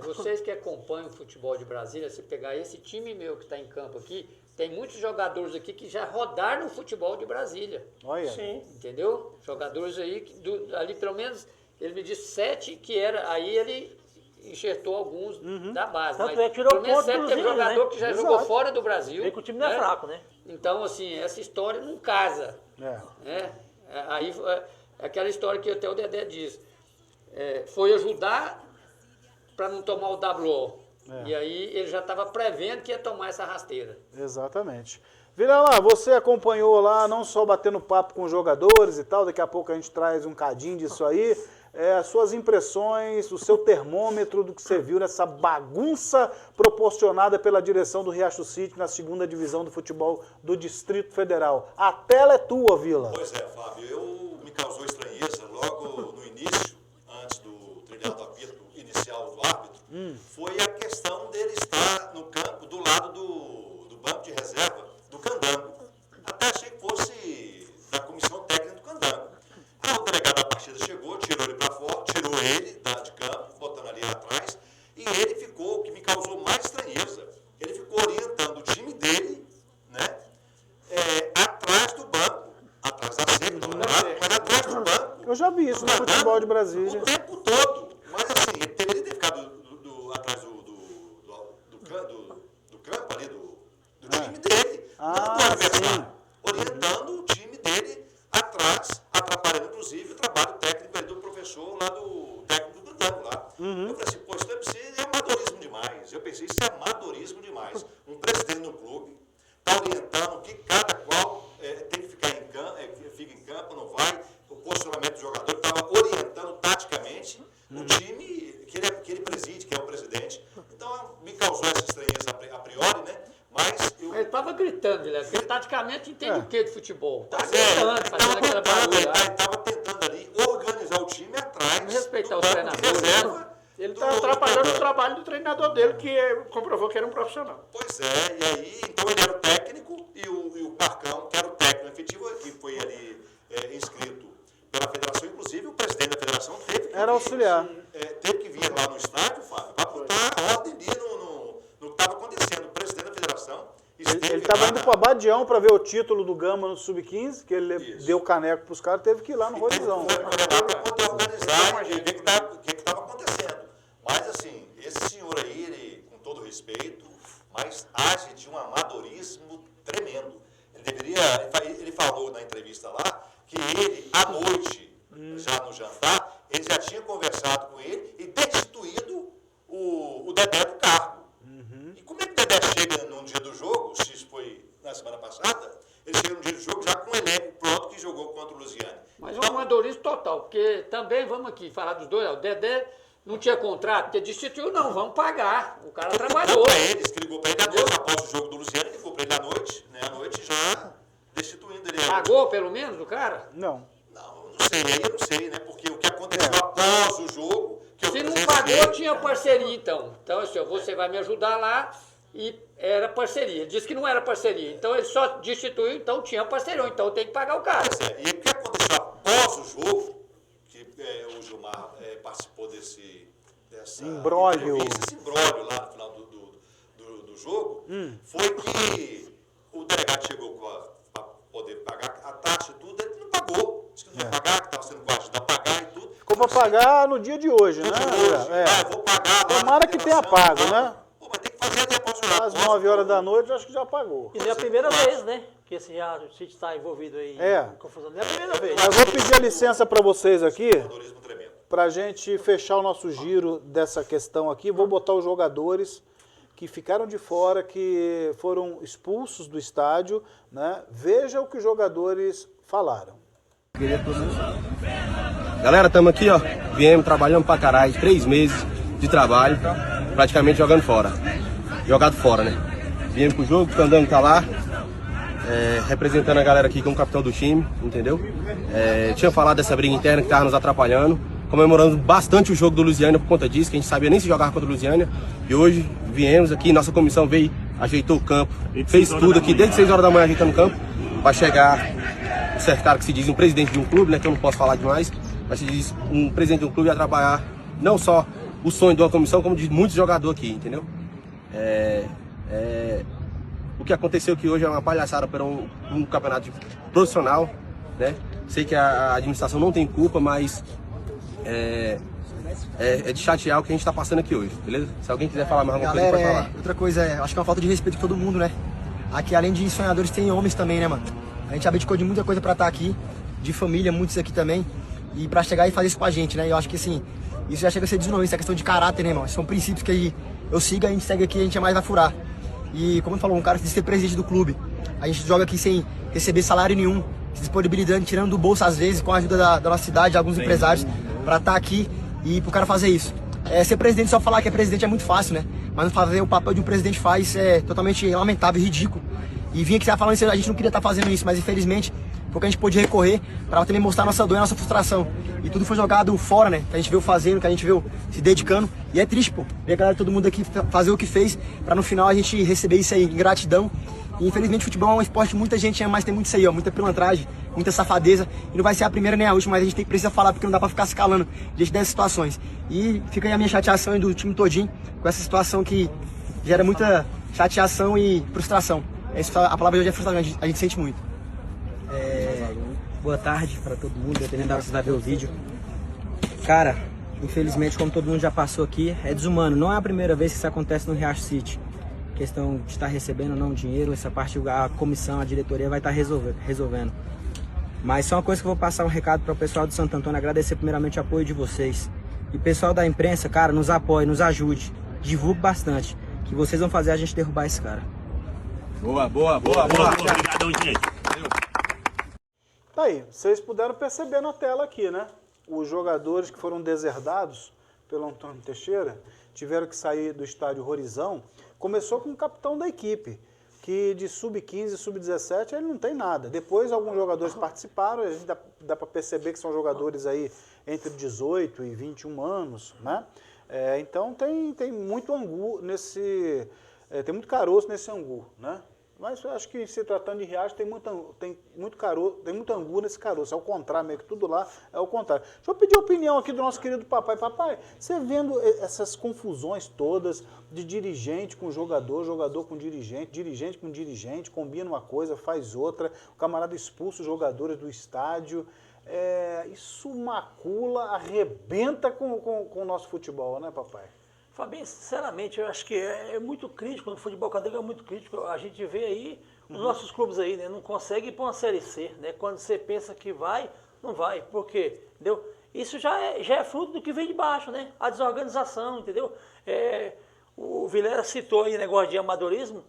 vocês que acompanham o futebol de Brasília, se pegar esse time meu que está em campo aqui, tem muitos jogadores aqui que já rodaram no futebol de Brasília. Olha. Sim. Entendeu? Jogadores aí, ali pelo menos, ele me disse 7 que era, aí ele enxertou alguns da base. Tanto mas tirou pelo menos ponto 7 teve jogador que já jogou fora do Brasil. Vê que o time não é fraco, né? Então, assim, essa história não casa. Aí é aquela história que até o Dedé diz. Foi ajudar para não tomar o WO. E aí ele já estava prevendo que ia tomar essa rasteira. Exatamente. Vilela, você acompanhou lá, não só batendo papo com os jogadores e tal, daqui a pouco a gente traz um cadinho disso aí. As suas impressões, o seu termômetro do que você viu nessa bagunça proporcionada pela direção do Riacho City na 2ª divisão do futebol do Distrito Federal. A tela é tua, Vila. Pois é, Fábio, me causou estranheza logo no início, antes do trilhado apito inicial do árbitro, foi a questão dele estar no campo do lado do banco de reserva do Candango. Até achei que fosse da comissão técnica do Candango. Aí o delegado da partida chegou, tirou ele para fora, tirou ele de campo, botando ali atrás. vi isso no futebol de Brasília. O tempo todo. Mas assim, ele deveria ter ficado atrás do campo ali, do time dele. Não do adversário. Orientando o time dele atrás, atrapalhando inclusive o trabalho técnico ali do professor lá do técnico do Dano lá. Eu falei assim, pô, isso é amadorismo demais. Eu pensei, isso é amadorismo demais. Um presidente do clube está orientando que cada qual tem que ficar em campo, fica em campo, não vai. O posicionamento do jogador estava orientando taticamente o time que ele preside, que é o presidente. Então, me causou essa estranheza a priori, né? Mas ele estava gritando, Guilherme, porque taticamente entende o que de futebol? Estava gritando, fazendo aquela barulho lá. Ele estava tentando ali organizar o time atrás. Respeitar os treinadores. Ele está atrapalhando o trabalho do treinador dele, que comprovou que era um profissional. Pois é, e aí, então ele era o técnico e o Marcão, que era o técnico efetivo, que foi ali inscrito pela federação, inclusive o presidente da federação teve que vir lá no estádio, Fábio, para botar ordem ali no que estava acontecendo. O presidente da federação ele estava indo para o Abadião para ver o título do Gama no Sub-15, que ele deu caneco para os caras, teve que ir lá no Rolisão. Para poder organizar e ver o que estava acontecendo. Mas assim, esse senhor aí, ele, com todo respeito, mas age de um amadorismo tremendo. Ele falou na entrevista lá que ele, à noite, já no jantar, ele já tinha conversado com ele e destituído o Dedé do cargo. E como é que o Dedé chega num dia do jogo, se isso foi na semana passada, ele chega num dia do jogo já com o elenco pronto que jogou contra o Lusiane. Mas é um amadorismo total, porque também, vamos aqui falar dos dois, o Dedé não tinha contrato, porque destituiu, não, vamos pagar. O cara trabalhou. Ligou para ele à noite, após o jogo do Lusiane, ligou para ele à noite, né? À noite já destituindo ele. Pagou pelo menos o cara? Não. Não sei, aí eu não sei, né? Porque o que aconteceu após o jogo. Se não pagou, tinha parceria então. Então, assim, você vai me ajudar lá e era parceria. Ele disse que não era parceria. Então ele só destituiu, então tinha parceria. Então tem que pagar o cara. E o que aconteceu após o jogo, que o Gilmar participou dessa imbróglio. Esse imbróglio lá no final do jogo, foi que o delegado chegou para poder pagar a taxa e tudo, ele não pagou. Disse que não ia pagar, que estava sendo coagido a pagar e tudo. Ficou para pagar no dia de hoje, né? Eu vou pagar lá. Tomara que tenha pago, né? Pô, mas tem que fazer depois do Às 9 horas da noite, eu acho que já pagou. E não é a primeira vez, né? Que esse City está envolvido aí em confusão. Não é a primeira vez. Mas vou pedir a licença para vocês aqui, Amadorismo tremendo. para a gente fechar o nosso giro dessa questão aqui. Vou botar os jogadores que ficaram de fora, que foram expulsos do estádio, né? Veja o que os jogadores falaram. Galera, estamos aqui, ó. Viemos trabalhando pra caralho, 3 meses de trabalho, praticamente jogando fora. Jogado fora, né? Viemos pro jogo, o Candanga tá lá, representando a galera aqui como capitão do time, entendeu? Tinha falado dessa briga interna que tava nos atrapalhando, comemorando bastante o jogo do Lusiânia por conta disso, que a gente sabia nem se jogar contra o Lusiânia. E hoje viemos aqui, nossa comissão veio, ajeitou o campo, fez tudo aqui, desde 6 horas da manhã ajeitando o campo, para chegar um certo cara que se diz um presidente de um clube, né, que eu não posso falar demais, mas se diz um presidente de um clube a trabalhar não só o sonho de uma comissão, como de muitos jogadores aqui, entendeu? O que aconteceu aqui hoje é uma palhaçada para um campeonato profissional, né? Sei que a administração não tem culpa, mas é de chatear o que a gente está passando aqui hoje, beleza? Se alguém quiser falar mais alguma coisa, pode falar. Outra coisa, acho que é uma falta de respeito com todo mundo, né? Aqui, além de sonhadores, tem homens também, né, mano? A gente abdicou de muita coisa pra estar aqui, de família, muitos aqui também, e pra chegar e fazer isso com a gente, né? E eu acho que, assim, isso já chega a ser desonroso, isso é questão de caráter, né, irmão? São princípios que eu sigo, a gente segue aqui, a gente jamais vai furar. E, como eu falou, um cara que diz ser presidente do clube, a gente joga aqui sem receber salário nenhum, se disponibilizando, tirando do bolso, às vezes, com a ajuda da nossa cidade, de alguns empresários, pra estar aqui e pro cara fazer isso. Ser presidente, só falar que é presidente é muito fácil, né? Mas não fazer o papel de um presidente faz é totalmente lamentável e ridículo. E vinha aqui falando isso, a gente não queria estar fazendo isso, mas infelizmente foi o que a gente pôde recorrer para também mostrar nossa dor e nossa frustração. E tudo foi jogado fora, né? Que a gente veio fazendo, que a gente veio se dedicando. E é triste, pô, ver a galera, todo mundo aqui fazer o que fez, para no final a gente receber isso aí, ingratidão. E infelizmente o futebol é um esporte que muita gente ama, mas tem muito isso aí, ó, muita pilantragem, muita safadeza. E não vai ser a primeira nem a última, mas a gente precisa falar, porque não dá para ficar se calando diante dessas situações. E fica aí a minha chateação aí do time todinho, com essa situação que gera muita chateação e frustração. A palavra hoje é frustração, a gente sente muito. Boa tarde para todo mundo, dependendo da hora que você vai ver o vídeo. Cara, infelizmente, como todo mundo já passou aqui, é desumano. Não é a primeira vez que isso acontece no Riacho City. Questão de estar recebendo ou não dinheiro, essa parte a comissão, a diretoria vai estar resolvendo. Mas só uma coisa que eu vou passar um recado para o pessoal de Santo Antônio, agradecer primeiramente o apoio de vocês. E o pessoal da imprensa, cara, nos apoie, nos ajude, divulgue bastante, que vocês vão fazer a gente derrubar esse cara. Boa. Obrigadão, gente. Tá aí, vocês puderam perceber na tela aqui, né? Os jogadores que foram deserdados pelo Antônio Teixeira tiveram que sair do estádio Horizão. Começou com o capitão da equipe, que de sub-15 e sub-17 ele não tem nada. Depois alguns jogadores participaram, a gente dá para perceber que são jogadores aí entre 18 e 21 anos, né? Então tem muito angu nesse... tem muito caroço nesse angu, né? Mas eu acho que se tratando de Riacho tem muito angu nesse caroço. É o contrário, meio que tudo lá é o contrário. Deixa eu pedir a opinião aqui do nosso querido papai. Papai, você vendo essas confusões todas de dirigente com jogador, jogador com dirigente, dirigente com dirigente, combina uma coisa, faz outra, o camarada expulsa os jogadores do estádio. Isso macula, arrebenta com o nosso futebol, né, papai? Fabinho, sinceramente, eu acho que é muito crítico, no futebol cadeiro é muito crítico. A gente vê aí, os nossos clubes aí, né, não conseguem ir para uma Série C, né? Quando você pensa que vai, não vai. Por quê? Entendeu? Isso já é fruto do que vem de baixo, né? A desorganização, entendeu? O Vilela citou aí negócio de amadorismo.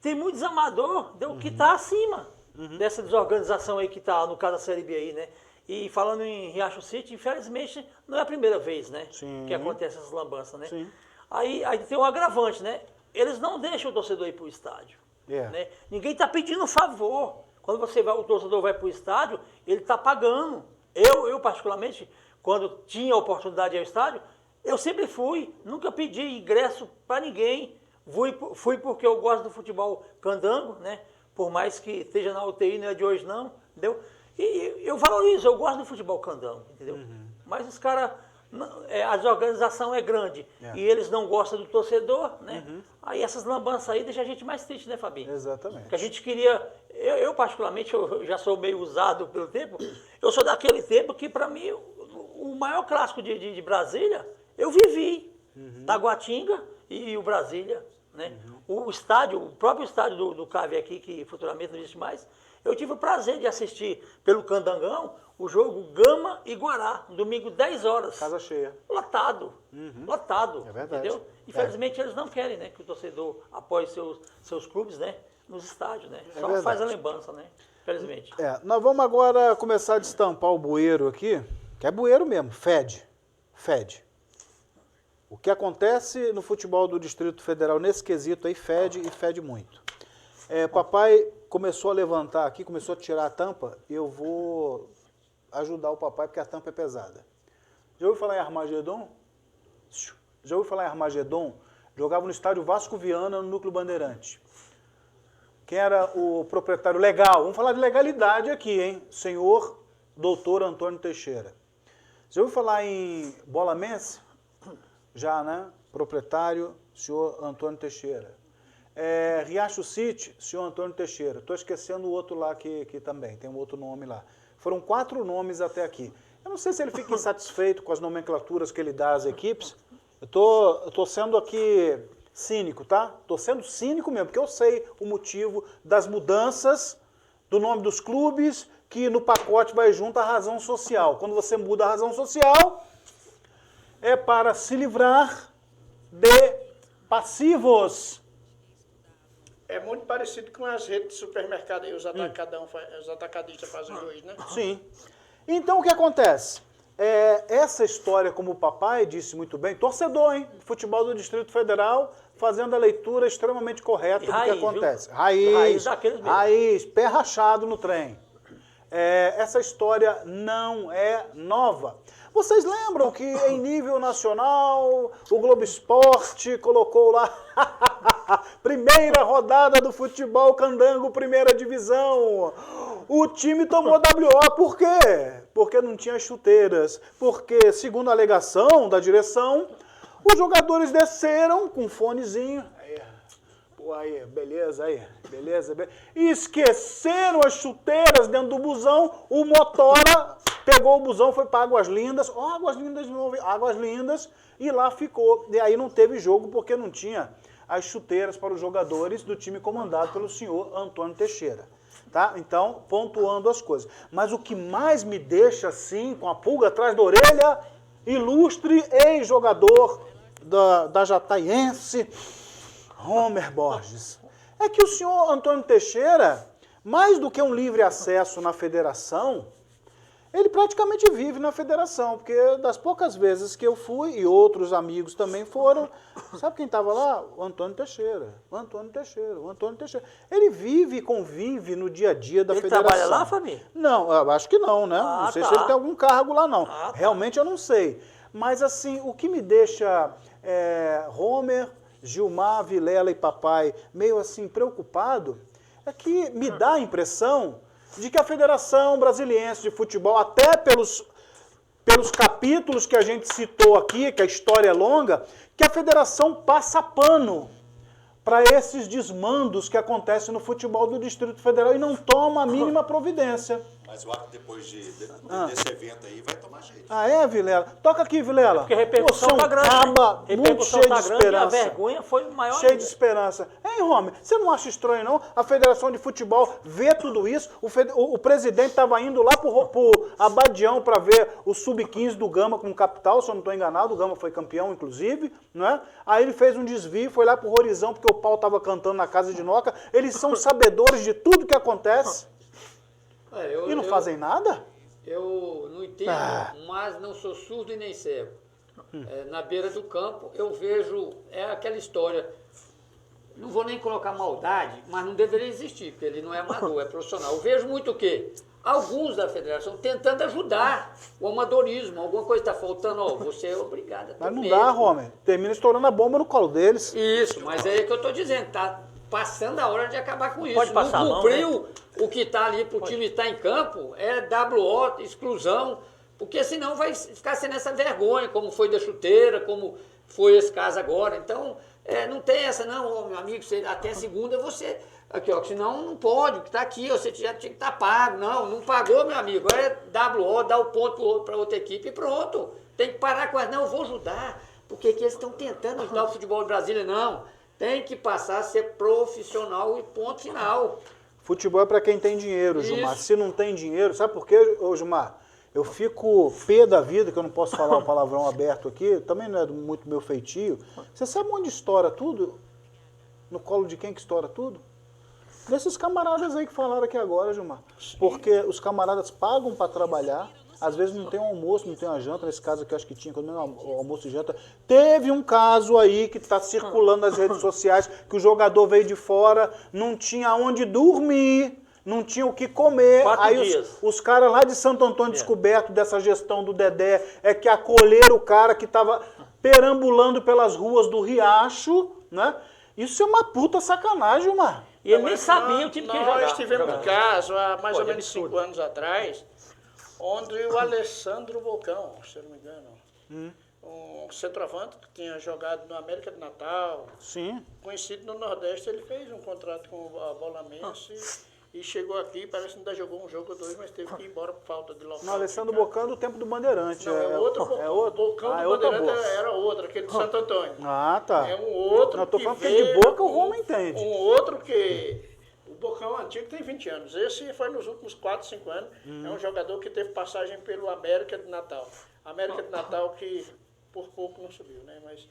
Tem muitos amadores que está acima dessa desorganização aí que está, no caso da Série B aí, né? E falando em Riacho City, infelizmente, não é a primeira vez, né? Sim. Que acontece essas lambanças, né? Sim. Aí tem um agravante, né? Eles não deixam o torcedor ir para o estádio. Né? Ninguém está pedindo favor. Quando o torcedor vai para o estádio, ele está pagando. Eu, particularmente, quando tinha a oportunidade de ir ao estádio, eu sempre fui. Nunca pedi ingresso para ninguém. Fui porque eu gosto do futebol candango, né? Por mais que esteja na UTI, não é de hoje não, entendeu? E eu valorizo, eu gosto do futebol candango, entendeu? Mas os caras, a desorganização é grande e eles não gostam do torcedor, né? Aí essas lambanças aí deixam a gente mais triste, né, Fabinho? Exatamente. Porque a gente queria, eu particularmente, eu já sou meio usado pelo tempo, eu sou daquele tempo que para mim, o maior clássico de Brasília, eu vivi, Taguatinga e o Brasília, né? O próprio estádio do CAV aqui, que futuramente não existe mais, eu tive o prazer de assistir pelo Candangão o jogo Gama e Guará, domingo 10 horas. Casa cheia. Lotado. Lotado. É verdade. Entendeu? Infelizmente eles não querem, né, que o torcedor apoie seus clubes, né, nos estádios, né? Só faz a lembrança, né? Infelizmente. Nós vamos agora começar a destampar o bueiro aqui, que é bueiro mesmo, fede. O que acontece no futebol do Distrito Federal nesse quesito aí fede e fede muito. Papai começou a levantar aqui, começou a tirar a tampa, eu vou ajudar o papai porque a tampa é pesada. Já ouviu falar em Armagedon? Já ouviu falar em Armagedon? Jogava no estádio Vasco Viana, no Núcleo Bandeirante. Quem era o proprietário legal? Vamos falar de legalidade aqui, hein? Senhor Doutor Antônio Teixeira. Já ouviu falar em Bola Mense? Já, né? Proprietário, senhor Antônio Teixeira. Riacho City, senhor Antônio Teixeira. Estou esquecendo o outro lá que também, tem um outro nome lá. Foram 4 nomes até aqui. Eu não sei se ele fica insatisfeito com as nomenclaturas que ele dá às equipes. Eu tô sendo aqui cínico, tá? Estou sendo cínico mesmo, porque eu sei o motivo das mudanças do nome dos clubes, que no pacote vai junto a razão social. Quando você muda a razão social, é para se livrar de passivos. É muito parecido com as redes de supermercado aí, os atacadistas fazem hoje, né? Sim. Então, o que acontece? Essa história, como o papai disse muito bem, torcedor, hein? Futebol do Distrito Federal, fazendo a leitura extremamente correta do que acontece. Raiz, pé rachado no trem. Essa história não é nova. Vocês lembram que em nível nacional, o Globo Esporte colocou lá primeira rodada do futebol candango, primeira divisão. O time tomou WO, por quê? Porque não tinha chuteiras. Porque, segundo a alegação da direção, os jogadores desceram com um fonezinho. Beleza. E esqueceram as chuteiras dentro do busão, o motora pegou o busão, foi para Águas Lindas, Águas Lindas de novo, Águas Lindas, e lá ficou. E aí não teve jogo porque não tinha as chuteiras para os jogadores do time comandado pelo senhor Antônio Teixeira. Tá? Então, pontuando as coisas. Mas o que mais me deixa assim, com a pulga atrás da orelha, ilustre ex-jogador da Jataiense, Homer Borges, é que o senhor Antônio Teixeira, mais do que um livre acesso na federação, ele praticamente vive na federação, porque das poucas vezes que eu fui, e outros amigos também foram, sabe quem estava lá? O Antônio Teixeira. O Antônio Teixeira, o Antônio Teixeira. Ele vive e convive no dia a dia da federação. Ele trabalha lá, Família? Não, eu acho que não, né? Não sei se ele tem algum cargo lá, não. Tá. Realmente eu não sei. Mas assim, o que me deixa Homer, Gilmar, Vilela e papai meio assim preocupado é que me dá a impressão de que a Federação Brasiliense de Futebol, até pelos capítulos que a gente citou aqui, que a história é longa, que a federação passa pano para esses desmandos que acontecem no futebol do Distrito Federal e não toma a mínima providência. Mas eu acho que depois desse evento aí vai tomar jeito. Ah, é, Vilela? Toca aqui, Vilela. Porque a repercussão Você é um tá grande. caba muito cheio de esperança. E a vergonha foi maior cheio ainda. de esperança. Hein, Rome, você não acha estranho, não? A Federação de Futebol vê tudo isso. O presidente estava indo lá pro Abadião para ver o Sub-15 do Gama com o Capital, se eu não estou enganado. O Gama foi campeão, inclusive, não é? Aí ele fez um desvio, foi lá pro Horizão, porque o pau estava cantando na casa de Noca. Eles são sabedores de tudo que acontece. E não fazem nada? Eu não entendo, mas não sou surdo e nem cego. Na beira do campo, eu vejo, aquela história, não vou nem colocar maldade, mas não deveria existir, porque ele não é amador, é profissional. Eu vejo muito o quê? Alguns da federação tentando ajudar o amadorismo, alguma coisa está faltando, você é obrigado a ter Mas não medo. dá, Homer. Termina estourando a bomba no colo deles. Isso, mas é que eu estou dizendo, tá passando a hora de acabar com isso. Pode passar não a mão, cumpriu o que está ali para o time estar em campo, é WO, exclusão, porque senão vai ficar sendo essa vergonha, como foi da chuteira, como foi esse caso agora. Então, não tem essa, não, meu amigo, você, até segunda você... Aqui, ó, senão não pode, o que está aqui, você já tinha que estar pago. Não pagou, meu amigo, é WO, dá o ponto para outra equipe e pronto. Tem que parar com essa, não, eu vou ajudar, porque aqui eles estão tentando ajudar o futebol de Brasília, não. Tem que passar a ser profissional e ponto final. Futebol é para quem tem dinheiro, Gilmar. Se não tem dinheiro, sabe por quê, Gilmar? Eu fico pé da vida, que eu não posso falar um palavrão aberto aqui, também não é muito meu feitio. Você sabe onde estoura tudo? No colo de quem que estoura tudo? Desses camaradas aí que falaram aqui agora, Gilmar. Porque os camaradas pagam para trabalhar, às vezes não tem um almoço, não tem uma janta. Nesse caso aqui, acho que tinha, quando não almoço e janta. Teve um caso aí que está circulando nas redes sociais, que o jogador veio de fora, não tinha onde dormir, não tinha o que comer. 4 aí dias. os caras lá de Santo Antônio Descoberto, dessa gestão do Dedé, que acolheram o cara que estava perambulando pelas ruas do Riacho, né? Isso é uma puta sacanagem, Gilmar. E ele nem sabia o time que ia jogar. Nós tivemos um caso há mais ou menos absurdo. 5 anos atrás, onde o Alessandro Bocão, se eu não me engano, um centroavante que tinha jogado no América de Natal, Sim. conhecido no Nordeste, ele fez um contrato com a Bolamense e chegou aqui, parece que ainda jogou um jogo ou dois, mas teve que ir embora por falta de local. Não, Alessandro Bocão do tempo do Bandeirante. Não, é outro Bocão. É outro? O Bocão do outra Bandeirante boca. era outro, aquele de Santo Antônio. Ah, tá. É um outro Não, eu tô que falando que veio, de boca o Roma entende. Um outro que... O Bocão antigo tem 20 anos. Esse foi nos últimos 4, 5 anos. É um jogador que teve passagem pelo América de Natal. América de Natal que por pouco não subiu, né? Mas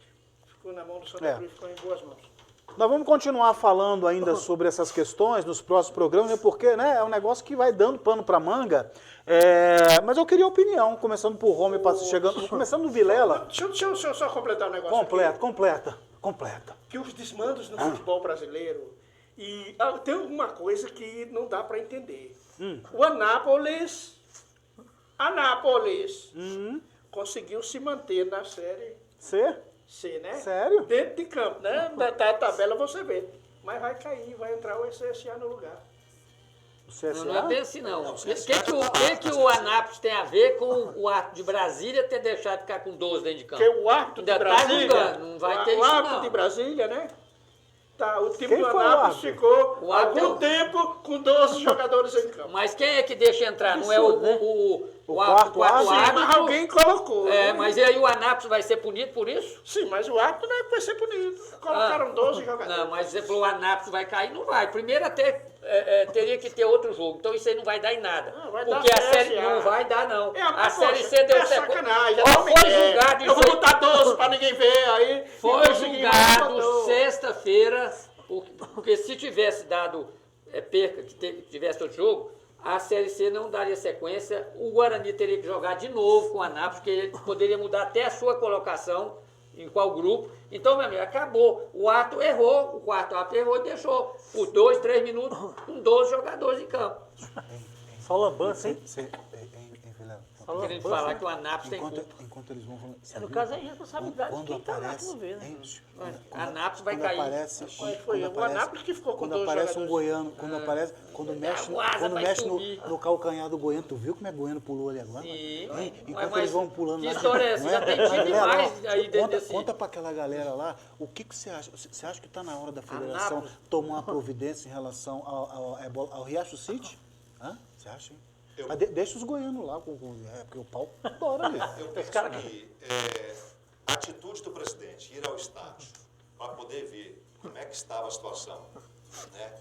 ficou na mão do Santa Cruz, ficou em boas mãos. Nós vamos continuar falando ainda sobre essas questões nos próximos programas, né? Porque né, é um negócio que vai dando pano para manga. Mas eu queria opinião, começando por Rome, começando no Vilela. Deixa eu só completar um negócio aqui. Completa. Que os desmandos no futebol brasileiro, e tem alguma coisa que não dá para entender. O Anápolis conseguiu se manter na Série C, né? Sério? Dentro de campo, né? Da tabela você vê. Mas vai cair, vai entrar o CSA no lugar. O CSA? Não é bem assim, não. O que o Anápolis tem a ver com o árbitro de Brasília ter deixado de ficar com 12 dentro de campo? Porque o árbitro de Ainda Brasília... tá jogando, não vai ter o isso, árbitro não. de Brasília, né? O time Quem do foi o Anápolis árbitro? ficou O árbitro algum tempo com 12 jogadores em campo. Mas quem é que deixa entrar? Não é o quarto árbitro? Sim, mas árbitro? alguém colocou. É, mas e aí o Anápolis vai ser punido por isso? Sim, mas o árbitro não é que vai ser punido. Colocaram 12 jogadores. Não, mas você falou o Anápolis vai cair, não vai. Primeiro até teria que ter outro jogo, então isso aí não vai dar em nada. Não, vai porque dar a série CSA. não vai dar, não. É, a mas, Série poxa, C deu é sacanagem. Ó, não me foi quer. julgado Eu vou botar 12 pra ninguém ver, aí... Foi não consegui, mas julgado botou. sexta-feira, porque se tivesse dado perca, que tivesse outro jogo, a Série C não daria sequência, o Guarani teria que jogar de novo com o Anápolis, porque ele poderia mudar até a sua colocação, em qual grupo. Então, meu amigo, acabou. O ato errou, o quarto ato errou e deixou por 2, 3 minutos com 12 jogadores em campo. Só lambança, hein? Tô querendo falar que o Anápolis tem culpa. Enquanto eles vão falando. No caso aí, responsabilidade de quem tá lá que não vê, né? Anápolis vai Quando cair. aparece, Foi o Anápolis que ficou com quando 12 aparece um jogadores. goiano, quando mexe no calcanhar do goiano, tu viu como é que o goiano pulou ali agora? Sim. Enquanto Mas eles vão pulando que lá. história é essa? não Já tem time Galera, demais aí dentro desse... Conta pra aquela galera lá, o que você acha? Você acha que tá na hora da federação Anápolis. tomar uma providência em relação ao Riacho City? Hã? Você acha, hein? Eu- Mas deixa os goianos lá, porque o pau adora ali. Eu penso que a atitude do presidente ir ao estádio para poder ver como é que estava a situação, né,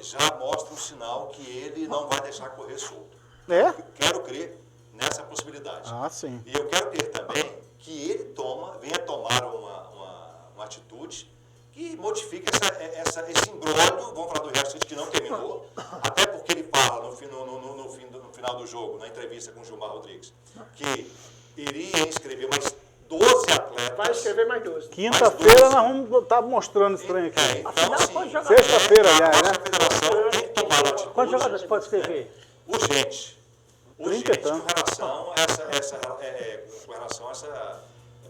já mostra um sinal que ele não vai deixar correr solto. É? Quero crer nessa possibilidade. Ah, sim. E eu quero crer também que ele venha tomar uma atitude que modifique esse imbróglio, vamos falar do Real City que não terminou, até porque ele fala no final do jogo, na entrevista com o Gilmar Rodrigues, que iria inscrever mais 12 atletas. Vai escrever mais 12. Quinta-feira nós vamos estar mostrando esse trem aqui. Então, assim, Sexta-feira, aliás, a né? nossa federação tem que tomar uma atitude Quantos jogadores pode escrever? urgente. 30 e Com tanto. relação a essa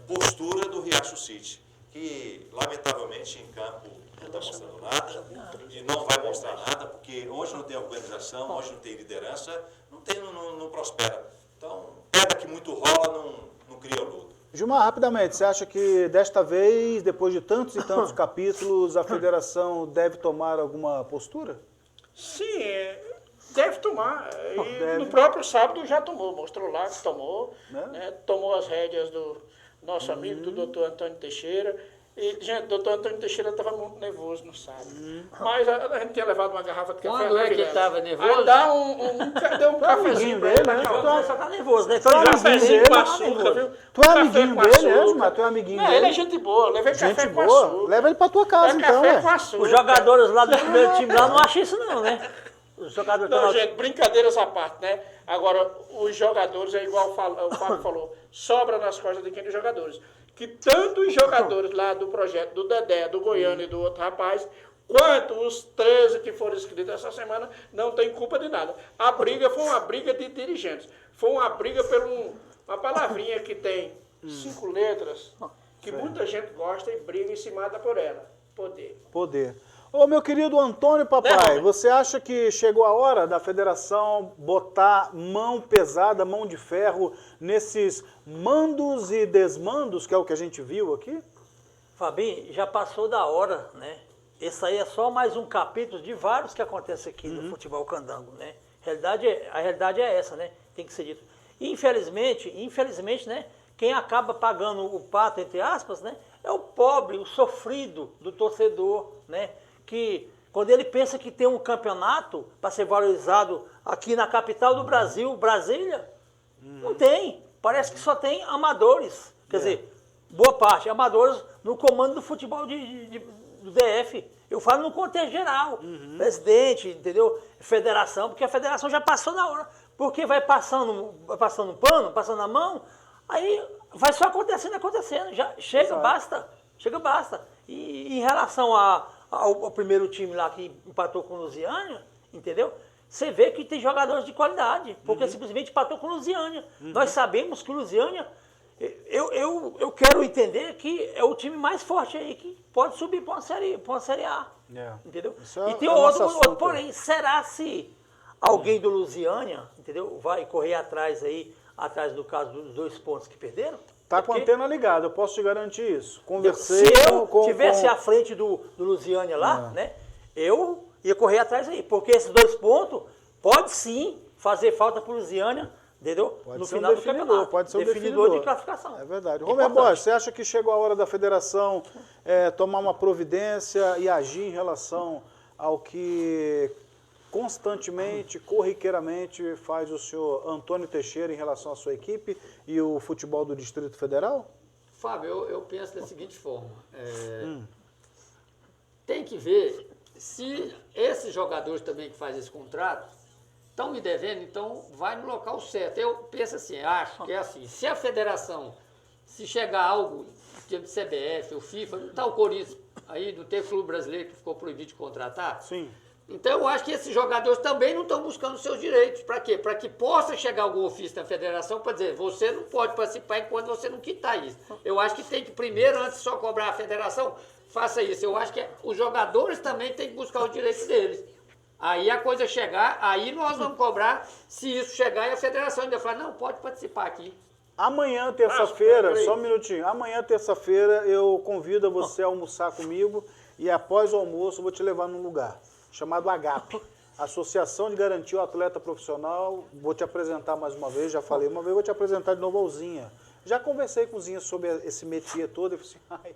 postura do Riacho City, que lamentavelmente em campo não está mostrando nada e não vai mostrar nada, porque onde não tem organização, onde não tem liderança, não prospera. Então, pedra que muito rola não cria luta. Gilmar, rapidamente, você acha que desta vez, depois de tantos e tantos capítulos, a federação deve tomar alguma postura? Sim, deve tomar. E Deve. no próprio sábado já tomou, mostrou lá que tomou. Né? Né? Tomou as rédeas do nosso amigo, do doutor Antônio Teixeira. E, gente, o doutor Antônio Teixeira estava muito nervoso no sábado. Mas a gente tinha levado uma garrafa de café. Quando né, é que Vilela? estava nervoso? Aí deu um cafezinho pra ele, né? Só tá nervoso, né? Tu é amiguinho Cafezinho dele? com açúcar, viu? Tu é Café amiguinho com dele, açúcar. Gilmar? Tu é amiguinho Não, dele? ele é gente boa. Levei Gente café com boa. açúcar. Leva ele pra tua casa, então, café né? com açúcar. Os jogadores lá do primeiro time lá não acham isso não, né? Os jogadores Não, estão gente, brincadeiras à parte, né? Agora, os jogadores, é igual o Fábio falou, sobra nas costas de quem dos jogadores. Que tanto os jogadores lá do projeto, do Dedé, do Goiânia e do outro rapaz, quanto os 13 que foram inscritos essa semana, não tem culpa de nada. A briga foi uma briga de dirigentes. Foi uma briga por uma palavrinha que tem 5 letras, que muita gente gosta e briga e se mata por ela. Poder. Ô, meu querido Antônio Papai, você acha que chegou a hora da federação botar mão pesada, mão de ferro, nesses mandos e desmandos, que é o que a gente viu aqui? Fabinho, já passou da hora, né? Esse aí é só mais um capítulo de vários que acontecem aqui no futebol candango, né? A realidade é essa, né? Tem que ser dito. Infelizmente, né? Quem acaba pagando o pato, entre aspas, né? É o pobre, o sofrido do torcedor, né? Que quando ele pensa que tem um campeonato para ser valorizado aqui na capital do Brasil, Brasília, não tem. Parece que só tem amadores. Quer dizer, boa parte, amadores no comando do futebol do DF. Eu falo no contexto geral. Presidente, entendeu? Federação, porque a federação já passou da hora. Porque vai passando pano, passando a mão, aí vai só acontecendo. Já chega, basta. E em relação ao primeiro time lá que empatou com o Lusiânia, entendeu? Você vê que tem jogadores de qualidade, porque simplesmente empatou com o Lusiânia. Nós sabemos que o Lusiânia, eu quero entender que é o time mais forte aí, que pode subir para uma série A. Entendeu? E tem outro porém, será se alguém do Lusiânia, entendeu, vai correr atrás do caso dos 2 pontos que perderam? Tá com a antena ligada, eu posso te garantir isso. Conversei Se eu tivesse à frente do Lusiânia lá, né, eu ia correr atrás aí, porque esses 2 pontos pode sim fazer falta para o Lusiânia, entendeu? Pode no ser final um do campeonato. pode ser um definidor de classificação. É verdade. Romero Borges, você acha que chegou a hora da federação tomar uma providência e agir em relação ao que constantemente, corriqueiramente faz o senhor Antônio Teixeira em relação à sua equipe e o futebol do Distrito Federal? Fábio, eu penso da seguinte forma. Tem que ver se esses jogadores também que fazem esse contrato estão me devendo, então vai no local certo. Eu penso assim, acho que é assim, se a federação, se chegar algo, tipo CBF ou FIFA, não está o Corinthians aí, não tem clube brasileiro que ficou proibido de contratar? Sim. Então, eu acho que esses jogadores também não estão buscando seus direitos. Para quê? Para que possa chegar algum ofício da federação para dizer, você não pode participar enquanto você não quitar isso. Eu acho que tem que primeiro, antes de só cobrar a federação, faça isso. Eu acho que os jogadores também têm que buscar os direitos deles. Aí a coisa chegar, aí nós vamos cobrar, se isso chegar e a federação ainda falar, não, pode participar aqui. Amanhã, terça-feira, só um minutinho, amanhã, terça-feira, eu convido você a almoçar comigo e após o almoço eu vou te levar num lugar chamado AGAP, Associação de Garantia ao Atleta Profissional. Vou te apresentar mais uma vez, já falei uma vez, vou te apresentar de novo ao Zinha. Já conversei com o Zinha sobre esse métier todo, eu falei assim,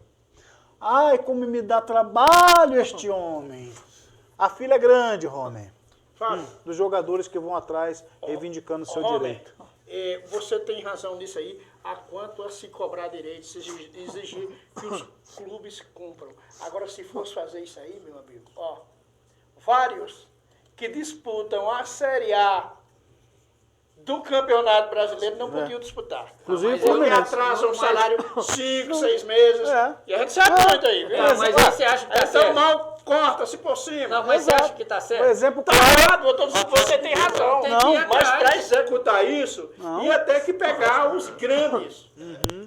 ai, como me dá trabalho este homem. A fila é grande, Romer, dos jogadores que vão atrás reivindicando o seu direito. Você tem razão nisso aí, a quanto a se cobrar direitos, exigir que os clubes cumpram. Agora, se fosse fazer isso aí, meu amigo, vários que disputam a Série A do Campeonato Brasileiro não podiam disputar. Inclusive, porque atrasam o salário 5, 6 meses. E a gente sabe muito aí, viu? Não, mas você acha que tá então certo? mal corta-se por cima. Não, mas você acha que está certo? Por exemplo, Tá errado, eu tô dizendo que você tem razão. Tem que ir Mas atrás. para executar isso, ia ter que pegar os grandes.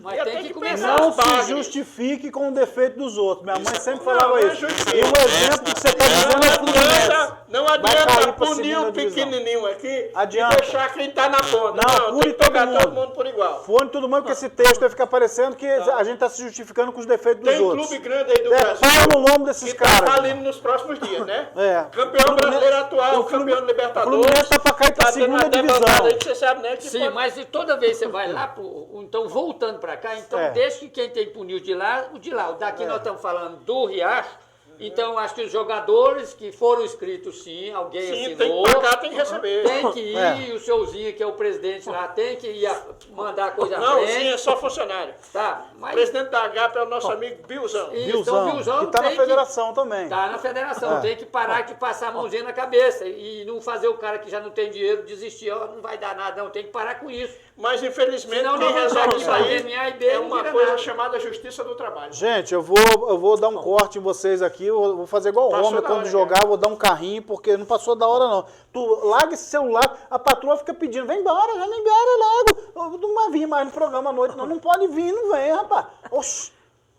Mas Ia tem ter que que começar. não os se bagres. justifique com o defeito dos outros. Minha mãe sempre Não, falava não é isso. justiça. E o exemplo que você está dizendo é o Fluminense. Não Vai cair adianta pra punir segunda um divisão. pequenininho aqui Adianta. e deixar quem está na ponta. Não, Não, pune tem que pegar todo todo mundo. mundo por igual. Fone todo mundo, porque esse texto vai ficar parecendo que a gente está se justificando com os defeitos dos Tem outros. clube grande aí do É Brasil pau no lombo desses que caras. está falindo nos próximos dias, né? O Campeão Fluminense- brasileiro atual, o Fluminense- campeão de Libertadores. o Fluminense tá pra cair pra Tá tendo segunda uma debandada divisão. aí que você sabe, né? Que Sim, pode- mas toda vez que você vai lá, então voltando para cá, então deixa que quem tem que punir o de lá, o de lá. O daqui nós estamos falando do Riacho, então acho que os jogadores que foram inscritos, sim, alguém Sim, assinou. tem que pagar, tem que receber. Tem que ir, o seuzinho, que é o presidente lá, tem que ir mandar a coisa à Não, frente. sim, é só funcionário. Tá, O mas... presidente da HP é o nosso amigo Bilzão. Isso, então, Bilzão que está na tem federação também. Tá na federação, tem que parar de passar a mãozinha na cabeça e não fazer o cara que já não tem dinheiro desistir, não vai dar nada, não, tem que parar com isso. Mas infelizmente Senão quem não vai resolve dar isso pra aí ganhar e B, é não uma vira coisa nada. chamada Justiça do Trabalho. Gente, eu vou dar um corte em vocês aqui, eu vou fazer igual o Passou homem da quando hora, jogar, eu vou dar um carrinho, porque não passou da hora não. Tu larga esse celular, a patroa fica pedindo, vem embora logo. Eu não vai vir mais no programa à noite, não pode vir, não vem, rapaz. Oxi.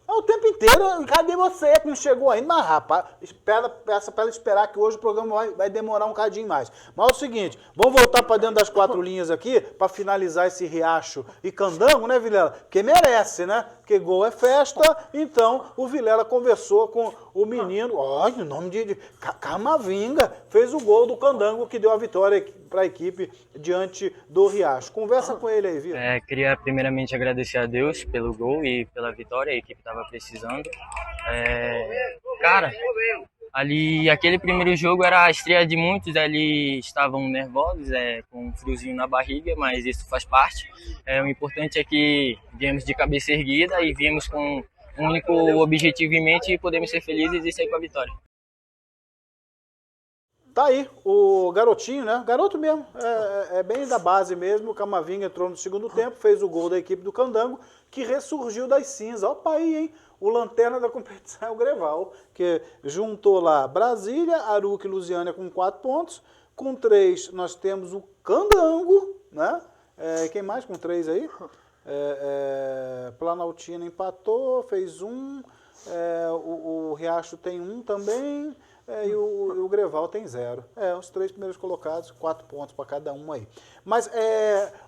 É o tempo inteiro, cadê você que não chegou ainda? Mas, rapaz, peça para ela esperar que hoje o programa vai demorar um cadinho mais. Mas é o seguinte, vamos voltar para dentro das 4 linhas aqui, para finalizar esse Riacho e Candango, né, Vilela? Porque merece, né? Porque gol é festa, então o Vilela conversou com o menino, olha, o nome de Camavinga, fez o gol do Candango que deu a vitória para a equipe diante do Riacho. Conversa com ele aí, Vila. Queria primeiramente agradecer a Deus pelo gol e pela vitória, a equipe estava precisando. Cara, ali aquele primeiro jogo era a estreia de muitos, ali estavam nervosos, com um friozinho na barriga, mas isso faz parte. O importante é que viemos de cabeça erguida e viemos com um único objetivo em mente e podemos ser felizes e sair com a vitória. Tá aí, o garotinho, né? Garoto mesmo, é bem da base mesmo. O Camavinga entrou no segundo tempo, fez o gol da equipe do Candango, que ressurgiu das cinzas. Opa aí, hein? O lanterna da competição é o Greval, que juntou lá Brasília, Aruca e Lusiânia com 4 pontos. Com 3 nós temos o Candango, né? Quem mais com 3 aí? Planaltina empatou, fez 1. O Riacho tem 1 também. e o Greval tem 0. Os 3 primeiros colocados, 4 pontos para cada um aí. Mas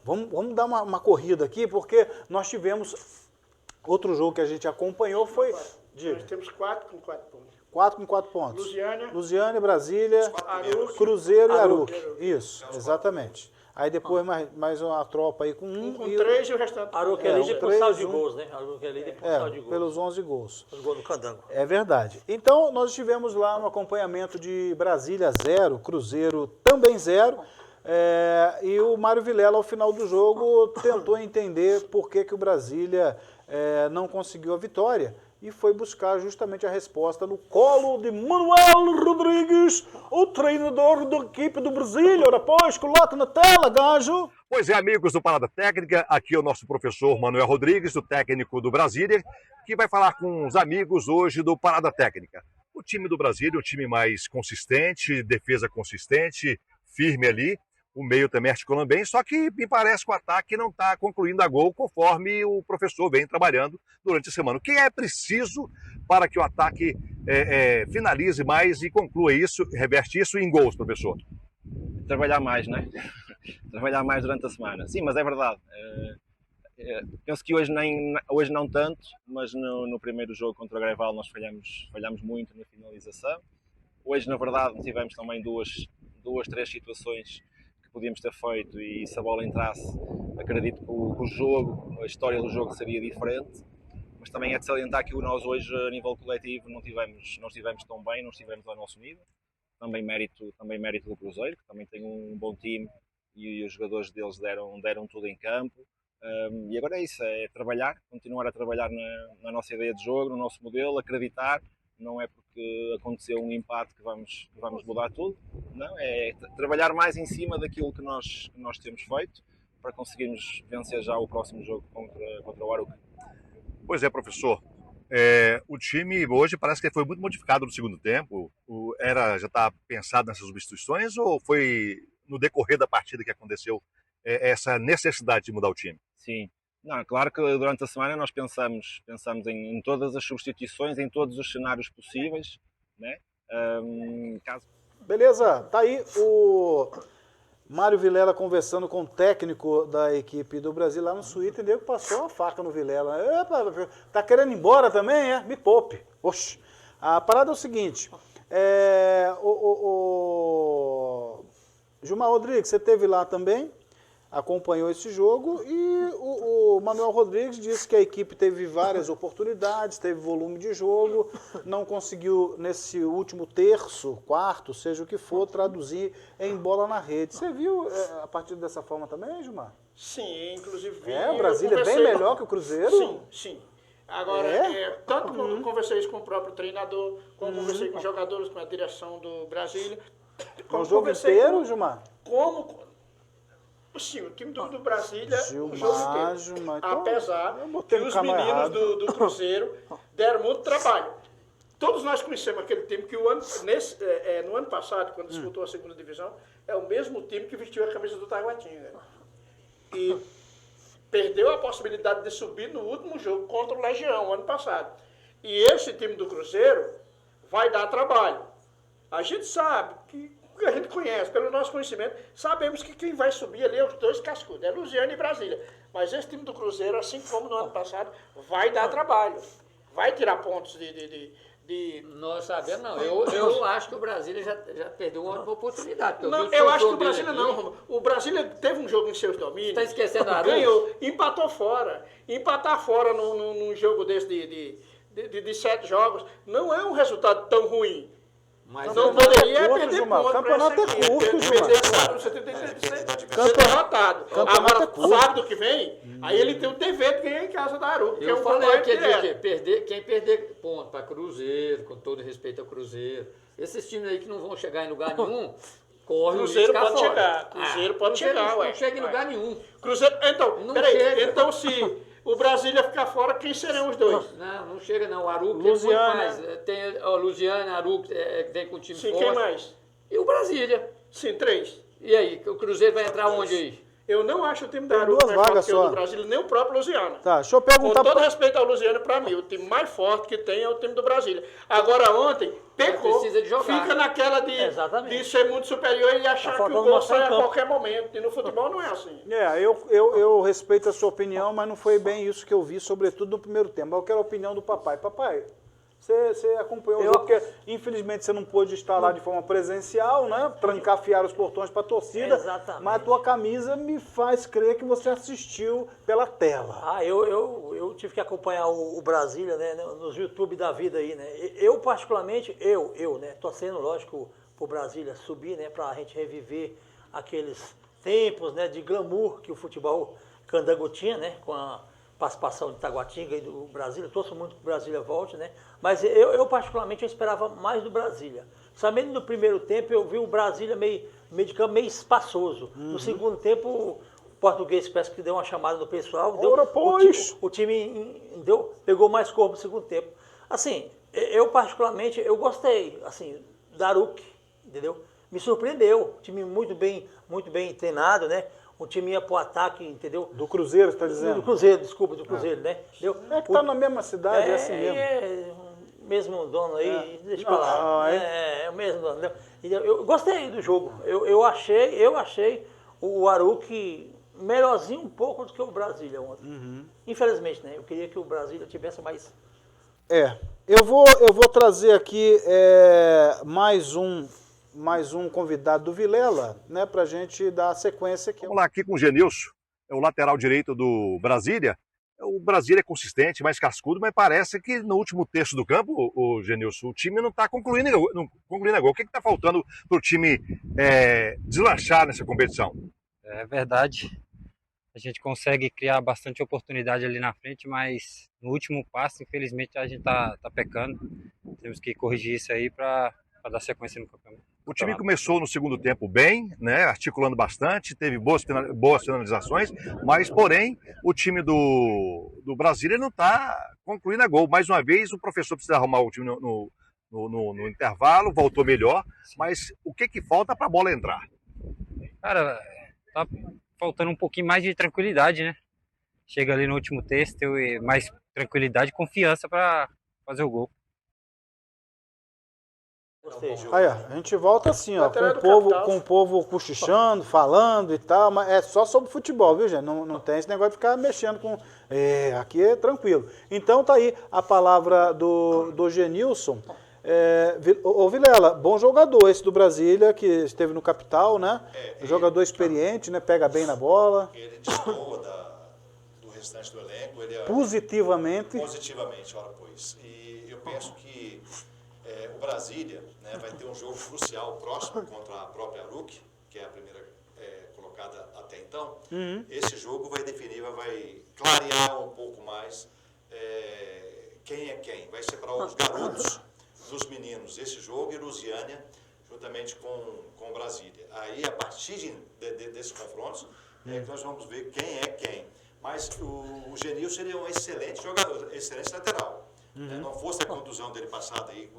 vamos dar uma corrida aqui, porque nós tivemos outro jogo que a gente acompanhou, foi... Nós temos 4 com 4 pontos. 4 com 4 pontos. Lusiânia, Brasília, Aruque, Cruzeiro e Aruque. Isso, exatamente. Aí depois mais uma tropa aí com 1. Com 3 e o restante. Aruque é líder por saldo de gols, né? Aruque é líder por saldo de gols. Pelos 11 gols. Os gols do Candango. É verdade. Então, nós estivemos lá no acompanhamento de Brasília 0, Cruzeiro também 0. E o Mário Vilela, ao final do jogo, tentou entender por que o Brasília não conseguiu a vitória. E foi buscar justamente a resposta no colo de Manuel Rodrigues, o treinador da equipe do Brasília. Ora, pois, coloca na tela, gajo. Pois é, amigos do Parada Técnica, aqui é o nosso professor Manuel Rodrigues, o técnico do Brasília, que vai falar com os amigos hoje do Parada Técnica. O time do Brasília é um time mais consistente, defesa consistente, firme ali. O meio também articulando bem, só que me parece que o ataque não está concluindo a gol conforme o professor vem trabalhando durante a semana. O que é preciso para que o ataque finalize mais e conclua isso, reverte isso em gols, professor? Trabalhar mais, né? Trabalhar mais durante a semana. Sim, mas é verdade. Penso que hoje não tanto, mas no primeiro jogo contra o Greval nós falhamos muito na finalização. Hoje, na verdade, tivemos também duas, 3 situações podíamos ter feito, e se a bola entrasse, acredito que o jogo, a história do jogo seria diferente, mas também é de salientar que nós hoje, a nível coletivo, não estivemos tão bem, não estivemos ao nosso nível. Também mérito do Cruzeiro, que também tem um bom time e os jogadores deles deram tudo em campo. E agora é isso, é trabalhar, continuar a trabalhar na nossa ideia de jogo, no nosso modelo, acreditar. Não é porque aconteceu um empate que vamos mudar tudo, não, é trabalhar mais em cima daquilo que nós temos feito para conseguirmos vencer já o próximo jogo contra o Aruque. Pois é, professor, o time hoje parece que foi muito modificado no segundo tempo, já está pensado nessas substituições ou foi no decorrer da partida que aconteceu essa necessidade de mudar o time? Sim. Não, claro que durante a semana nós pensamos em todas as substituições, em todos os cenários possíveis, né? Beleza, tá aí o Mário Vilela conversando com o técnico da equipe do Brasil lá no Suíte, entendeu? Passou uma faca no Vilela. Epa, tá querendo ir embora também, é? Me poupe. Oxe. A parada é o seguinte, o Gilmar Rodrigues, você esteve lá também, acompanhou esse jogo, e o Manuel Rodrigues disse que a equipe teve várias oportunidades, teve volume de jogo, não conseguiu nesse último terço, quarto, seja o que for, traduzir em bola na rede. Você viu a partida dessa forma também, Gilmar? Sim, inclusive vi. O Brasília é bem melhor que o Cruzeiro? Sim. Agora, tanto quando conversei isso com o próprio treinador, como conversei com os jogadores, com a direção do Brasília. O jogo inteiro, Gilmar? Sim, o time do Brasília, Gilmar, o jogo inteiro. Apesar que os meninos do Cruzeiro deram muito trabalho. Todos nós conhecemos aquele time que no ano passado, quando disputou a segunda divisão, é o mesmo time que vestiu a camisa do Taguatinga. E perdeu a possibilidade de subir no último jogo contra o Legião, ano passado. E esse time do Cruzeiro vai dar trabalho. A gente sabe que a gente conhece, pelo nosso conhecimento, sabemos que quem vai subir ali é os dois cascudos, é Lusiânia e Brasília. Mas esse time do Cruzeiro, assim como no ano passado, vai dar trabalho. Vai tirar pontos de... Nós sabemos, não. Eu acho que o Brasília já perdeu uma oportunidade. Eu acho que o Brasília não, Romulo. O Brasília teve um jogo em seus domínios. Está esquecendo a Aruque? Ganhou, empatou fora. Empatar fora num jogo desse de 7 jogos não é um resultado tão ruim. Mas não poderia perder Gilmar. ponto. O campeonato é curto, Gilmar. Ser derrotado. Agora, sábado que vem, aí ele tem o dever de ganhar em casa da Aruque. Eu falei que quem perder ponto para Cruzeiro, com todo respeito ao Cruzeiro, esses times aí que não vão chegar em lugar nenhum, corre o risco pode fora. chegar. Cruzeiro pode chegar, ué. Não chega em lugar nenhum. Cruzeiro, então, peraí. Então, se o Brasília ficar fora, quem serão os dois? Não chega não. O Aruque Lusiana. é muito mais. Tem o Lusiana, Aruque, vem com o time forte. Quem mais? E o Brasília. Sim, 3. E aí, o Cruzeiro vai entrar onde aí? Eu não acho o time da Tem Aruca duas mais forte vagas que o só. do Brasília, nem o próprio Lusiana. Tá, deixa eu perguntar... Com todo respeito ao Lusiana, para mim, o time mais forte que tem é o time do Brasília. Agora, ontem, pecou, precisa de jogar. fica naquela de ser muito superior e achar que o gol sai a qualquer momento. E no futebol não é assim. Eu respeito a sua opinião, mas não foi bem isso que eu vi, sobretudo no primeiro tempo. Eu quero a opinião do papai. Papai, você acompanhou o jogo, porque infelizmente você não pôde estar lá de forma presencial, né? Trancafiar os portões para a torcida. Exatamente. Mas a tua camisa me faz crer que você assistiu pela tela. Eu tive que acompanhar o Brasília, né, nos YouTube da vida aí, né? Eu particularmente, né, torcendo, lógico, pro Brasília subir, né, pra gente reviver aqueles tempos, né, de glamour que o futebol candango tinha, né, com a participação de Taguatinga e do Brasília. Eu torço muito que o Brasília volte, né? Mas eu particularmente, eu esperava mais do Brasília. Somente no primeiro tempo eu vi o Brasília meio de campo meio espaçoso. No segundo tempo, o Português parece que deu uma chamada no pessoal. O time pegou mais corpo no segundo tempo. Assim, eu particularmente, eu gostei, assim, da Aruc, entendeu? Me surpreendeu. Time muito bem treinado, né? O time ia pro ataque, entendeu? Do Cruzeiro, você está dizendo? Do Cruzeiro, desculpa, do Cruzeiro, né? Entendeu? É que tá na mesma cidade, é assim mesmo. Mesmo dono aí, deixa eu falar. É o mesmo dono. Eu gostei do jogo. Eu achei o Aruc melhorzinho um pouco do que o Brasília ontem. Infelizmente, né? Eu queria que o Brasília tivesse mais... Eu vou trazer aqui mais um convidado do Vilela, né, pra gente dar sequência aqui. Vamos lá, aqui com o Genilson, é o lateral direito do Brasília. O Brasília é consistente, mais cascudo, mas parece que no último terço do campo, o Genilson, o time não está concluindo a gol. O que está faltando para o time deslanchar nessa competição? É verdade. A gente consegue criar bastante oportunidade ali na frente, mas no último passo, infelizmente, a gente tá pecando. Temos que corrigir isso aí para dar sequência no campeonato. O time começou no segundo tempo bem, né, articulando bastante, teve boas finalizações, mas, porém, o time do Brasília não está concluindo a gol. Mais uma vez, o professor precisa arrumar o time no intervalo, voltou melhor, mas o que falta para a bola entrar? Cara, tá faltando um pouquinho mais de tranquilidade, né? Chega ali no último terço, ter mais tranquilidade e confiança para fazer o gol. Aí, ó, a gente volta assim, ó, com o povo cochichando, falando e tal, mas é só sobre futebol, viu, gente? Não tem esse negócio de ficar mexendo com... aqui é tranquilo. Então tá aí a palavra do Genilson. Ô Vilela, bom jogador esse do Brasília, que esteve no Capital, né? Jogador experiente, né? Pega bem na bola. Ele destoa do restante do elenco. Ele Positivamente. Positivamente, ora pois. E eu penso que o Brasília, né, vai ter um jogo crucial próximo contra a própria Aruc, que é a primeira colocada até então. Esse jogo vai definir, vai clarear um pouco mais quem é quem. Vai separar os garotos dos meninos esse jogo e Lusiânia juntamente com o Brasília. Aí, a partir desses confrontos, nós vamos ver quem é quem. Mas o Genilson seria um excelente jogador, excelente lateral. Não fosse a contusão dele passada aí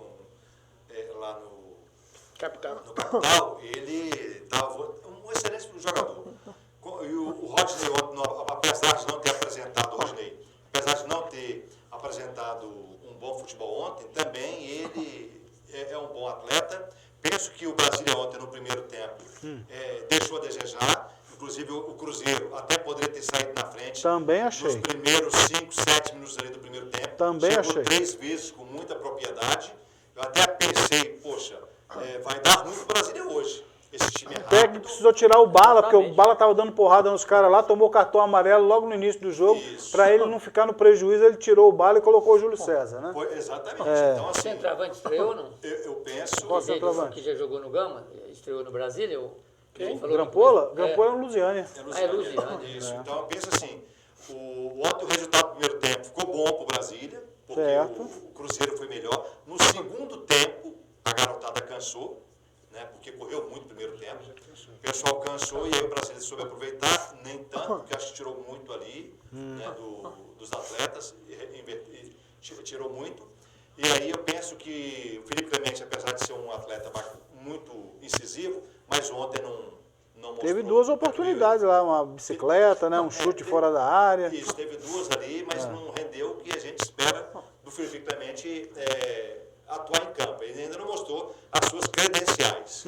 lá no Capital, ele estava um excelente jogador. E o Rodney, apesar de não ter apresentado um bom futebol ontem, também ele é um bom atleta. Penso que o Brasília ontem, no primeiro tempo, deixou a desejar. Inclusive, o Cruzeiro até poderia ter saído na frente. Também achei. Nos primeiros 5, 7 minutos ali do primeiro tempo. Também Chegou achei. 3 vezes com muita propriedade. Eu até pensei, poxa, vai dar ruim pro Brasília hoje. Esse time é rápido. O técnico precisou tirar o Bala, porque o Bala estava dando porrada nos caras lá, tomou cartão amarelo logo no início do jogo. Para ele não ficar no prejuízo, ele tirou o Bala e colocou o Júlio César, né? Exatamente. Então, assim, o centroavante estreou ou não? Eu penso... Qual centroavante? Que já jogou no Gama, estreou no Brasília? Quem? Grampola? Grampola é no Lusiânia. É Lusiânia. Isso. Então, eu penso assim, ontem o resultado do primeiro tempo ficou bom pro Brasília, porque o Cruzeiro foi melhor. No segundo tempo, a garotada cansou, né, porque correu muito no primeiro tempo. O pessoal cansou e aí o Brasília soube aproveitar, nem tanto, porque acho que tirou muito ali, né, dos atletas, tirou muito. E aí eu penso que o Felipe Clemente, apesar de ser um atleta muito incisivo, mas ontem não mostrou. Teve duas oportunidades lá, uma bicicleta, né, um chute fora da área. Isso, teve duas ali, mas não rendeu o que a gente espera do Felipe Clemente atuar em campo. Ele ainda não mostrou as suas credenciais.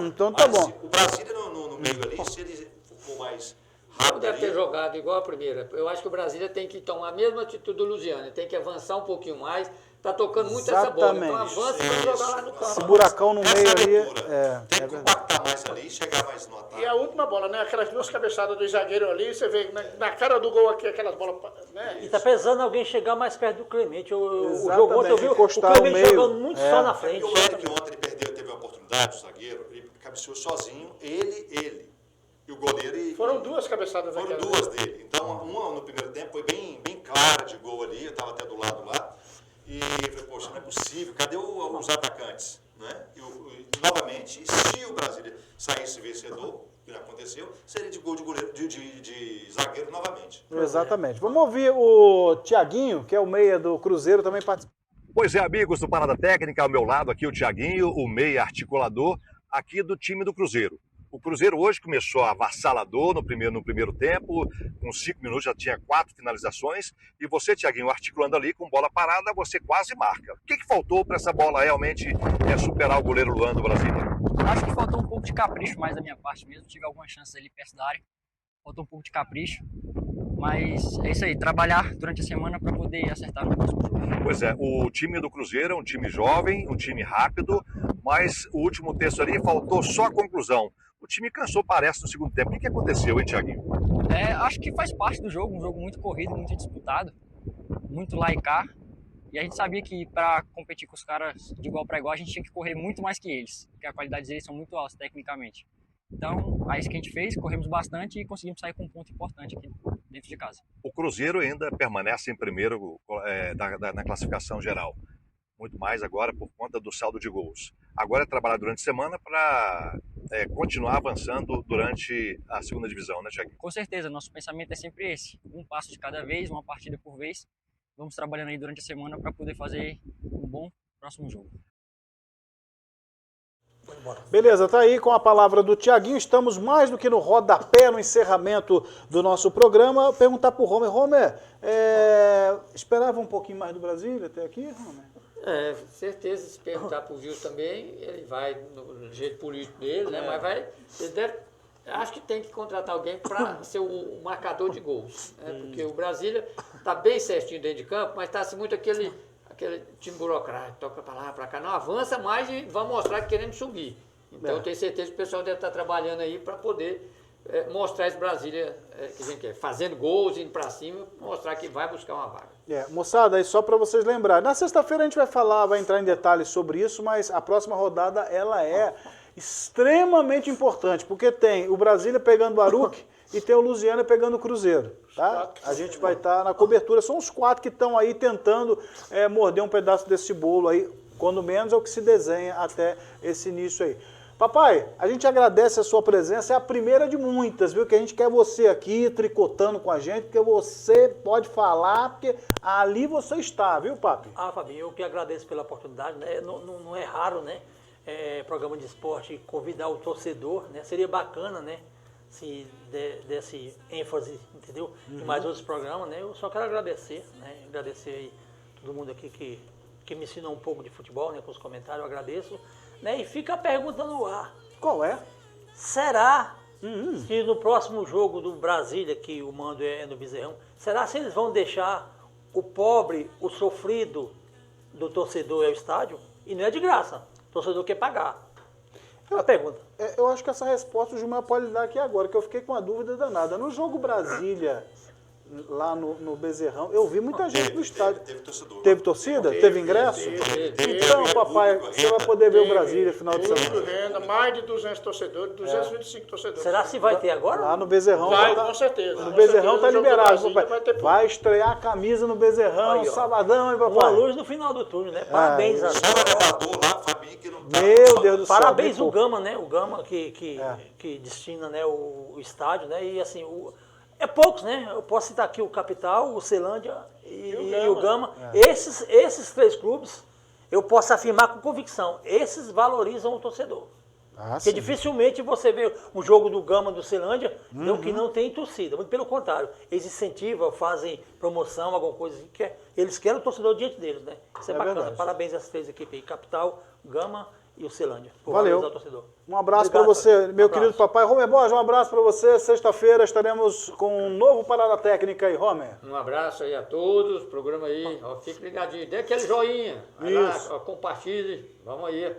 Então tá bom. O Brasília no meio ali, se ele for mais rápido. Deve ter jogado igual a primeira. Eu acho que o Brasília tem que tomar a mesma atitude do Lusiano, tem que avançar um pouquinho mais. Tá tocando muito essa bola, então avança para jogar lá no campo. Esse buracão no meio ali. Tem que compactar mais ali, chegar mais no ataque. E a última bola, né? Aquelas duas cabeçadas do zagueiro ali, você vê na cara do gol aqui, aquelas bolas. Né? E tá pesando alguém chegar mais perto do Clemente. O Exatamente, jogo ontem eu vi o Clemente jogando muito só na frente. O Eric ontem ele perdeu, teve a oportunidade, o zagueiro, ele cabeceou sozinho, ele. E o goleiro. Foram duas cabeçadas Foram duas dele. Então, uma no primeiro tempo foi bem clara de gol ali, eu estava até do lado lá. E eu falei, poxa, não é possível, cadê os atacantes? Né? E novamente, se o Brasília saísse vencedor, que não aconteceu, seria de gol de goleiro, de zagueiro novamente. Exatamente. Vamos ouvir o Thiaguinho, que é o meia do Cruzeiro, também participa. Pois é, amigos do Parada Técnica, ao meu lado aqui o Thiaguinho, o meia articulador aqui do time do Cruzeiro. O Cruzeiro hoje começou avassalador no primeiro tempo, com 5 minutos já tinha 4 finalizações, e você, Thiaguinho, articulando ali com bola parada, você quase marca. O que faltou para essa bola realmente superar o goleiro Luan do Brasília? Acho que faltou um pouco de capricho mais da minha parte mesmo, tive algumas chances ali perto da área, faltou um pouco de capricho, mas é isso aí, trabalhar durante a semana para poder acertar no próximo jogo. Pois é, o time do Cruzeiro é um time jovem, um time rápido, mas o último terço ali faltou só a conclusão. O time cansou, parece, no segundo tempo. O que aconteceu, hein, Thiaguinho? Acho que faz parte do jogo, um jogo muito corrido, muito disputado, muito lá e cá. E a gente sabia que para competir com os caras de igual para igual, a gente tinha que correr muito mais que eles, porque a qualidade deles são muito altas tecnicamente. Então, é isso que a gente fez, corremos bastante e conseguimos sair com um ponto importante aqui dentro de casa. O Cruzeiro ainda permanece em primeiro na classificação geral. Muito mais agora por conta do saldo de gols. Agora é trabalhar durante a semana para continuar avançando durante a segunda divisão, né, Thiago? Com certeza, nosso pensamento é sempre esse. Um passo de cada vez, uma partida por vez. Vamos trabalhando aí durante a semana para poder fazer um bom próximo jogo. Beleza, tá aí com a palavra do Thiaguinho. Estamos mais do que no rodapé, no encerramento do nosso programa. Perguntar para o Homer. Esperava um pouquinho mais do Brasília até aqui, Homer? Certeza, se perguntar para o Gil também, ele vai no jeito político dele, né? Mas acho que tem que contratar alguém para ser o marcador de gols. Né? Porque o Brasília está bem certinho dentro de campo, mas está muito aquele time burocrático, toca para lá, para cá, não avança mais e vai mostrar que querendo subir. Então eu tenho certeza que o pessoal deve estar trabalhando aí para poder mostrar esse Brasília que a gente quer, fazendo gols, indo para cima, mostrar que vai buscar uma vaga. Moçada, aí só para vocês lembrarem, na sexta-feira a gente vai entrar em detalhes sobre isso, mas a próxima rodada ela é extremamente importante, porque tem o Brasília pegando o Baruch e tem o Lusiana pegando o Cruzeiro, tá? A gente vai estar na cobertura, são os 4 que estão aí tentando morder um pedaço desse bolo aí, quando menos é o que se desenha até esse início aí. Papai, a gente agradece a sua presença, é a primeira de muitas, viu? Que a gente quer você aqui tricotando com a gente, porque você pode falar, porque ali você está, viu, papi? Fabinho, eu que agradeço pela oportunidade, né? Não é raro, né? Programa de esporte convidar o torcedor, né? Seria bacana, né? Se desse ênfase, entendeu? Em mais outros programas, né? Eu só quero agradecer, né? Agradecer aí todo mundo aqui que me ensinou um pouco de futebol, né? Com os comentários, eu agradeço. Né? E fica a pergunta no ar. Qual é? Será que no próximo jogo do Brasília, que o mando é no Bezerrão, será se eles vão deixar o pobre, o sofrido do torcedor ao estádio? E não é de graça. O torcedor quer pagar. A pergunta. Eu acho que essa resposta o Gilmar pode dar aqui agora, que eu fiquei com uma dúvida danada. No jogo Brasília, lá no Bezerrão, eu vi muita gente no estádio. Teve torcedor. Teve torcida? Teve ingresso? Então, papai, você vai poder ver o Brasília final de semana. Mais de 200 torcedores, 225 torcedores. Será se vai ter agora? Lá no Bezerrão. Vai, com certeza. No Bezerrão tá liberado, papai. Vai estrear a camisa no Bezerrão, sabadão, hein, papai? Uma luz no final do túnel, né? Parabéns. Meu Deus do céu. Parabéns o Gama, né? O Gama que destina, né, o estádio, né? E assim, é poucos, né? Eu posso citar aqui o Capital, o Celândia e o Gama. Esses 3 clubes, eu posso afirmar com convicção, esses valorizam o torcedor. Porque sim. dificilmente você vê um jogo do Gama, do Ceilândia, que não tem torcida. Muito pelo contrário, eles incentivam, fazem promoção, alguma coisa assim, que eles querem o torcedor diante deles, né? Isso é bacana. Verdade. Parabéns às 3 equipes aí, Capital, Gama e o Ceilândia. Por Valeu. valorizar o torcedor. Um abraço para você, meu querido papai. Romer Borges, um abraço para você. Sexta-feira estaremos com um novo Parada Técnica aí, Romer. Um abraço aí a todos, programa aí, ó, fique ligadinho, dê aquele joinha, vai lá, ó, compartilhe, vamos aí,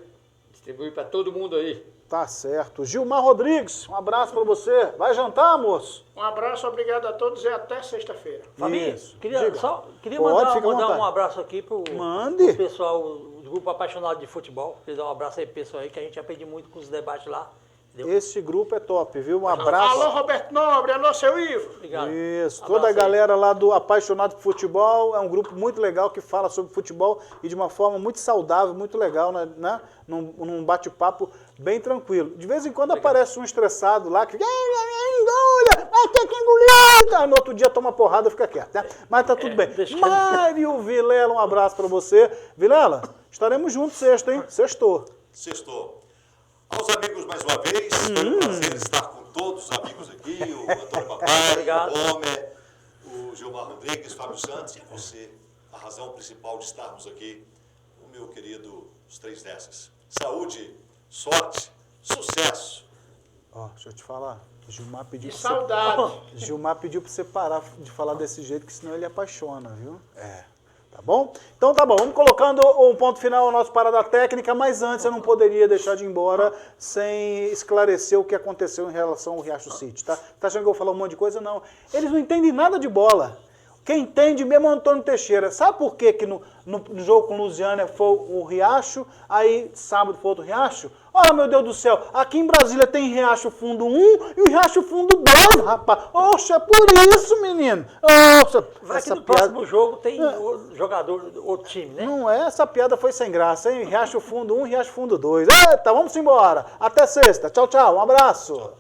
distribuir para todo mundo aí. Tá certo. Gilmar Rodrigues, um abraço para você. Vai jantar, moço? Um abraço, obrigado a todos e até sexta-feira. Família, queria Pode, mandar fica à vontade. um abraço aqui pro pessoal do grupo apaixonado de futebol. Queria dar um abraço aí pro pessoal aí, que a gente aprende muito com os debates lá. Entendeu? Esse grupo é top, viu? Um abraço. Alô, Roberto Nobre, alô, seu Ivo. Obrigado. Isso, toda a galera lá do Apaixonado por Futebol, é um grupo muito legal que fala sobre futebol e de uma forma muito saudável, muito legal, né? Num bate-papo bem tranquilo. De vez em quando aparece um estressado lá que engula, vai ter que engolir. No outro dia toma porrada e fica quieto, né? Mas tá tudo bem. Mário Vilela, um abraço pra você. Vilela, estaremos juntos sexta, hein? Sextou. Sextou. Aos amigos, mais uma vez, foi um prazer estar com todos os amigos aqui, o Antônio Papai, o Homer, o Gilmar Rodrigues, Fábio Santos, e você, a razão principal de estarmos aqui, o meu querido Os Três Dessas. Saúde, sorte, sucesso. Ó, deixa eu te falar, Gilmar pediu E saudade. Gilmar pediu pra você parar de falar desse jeito, que senão ele apaixona, viu? Tá bom? Então tá bom, vamos colocando um ponto final ao nosso Parada Técnica, mas antes eu não poderia deixar de ir embora sem esclarecer o que aconteceu em relação ao Riacho City, tá? Tá achando que eu vou falar um monte de coisa? Não. Eles não entendem nada de bola. Quem entende mesmo é o Antônio Teixeira. Sabe por que no jogo com o Lusiânia foi o Riacho, aí sábado foi outro Riacho? Olha, meu Deus do céu, aqui em Brasília tem Riacho Fundo 1 e o Riacho Fundo 2, rapaz. Oxa, é por isso, menino. Oxa, vai que no próximo jogo tem jogador, outro time, né? Não é, essa piada foi sem graça, hein? Riacho Fundo 1, Riacho Fundo 2. Eita, vamos embora. Até sexta. Tchau, tchau. Um abraço.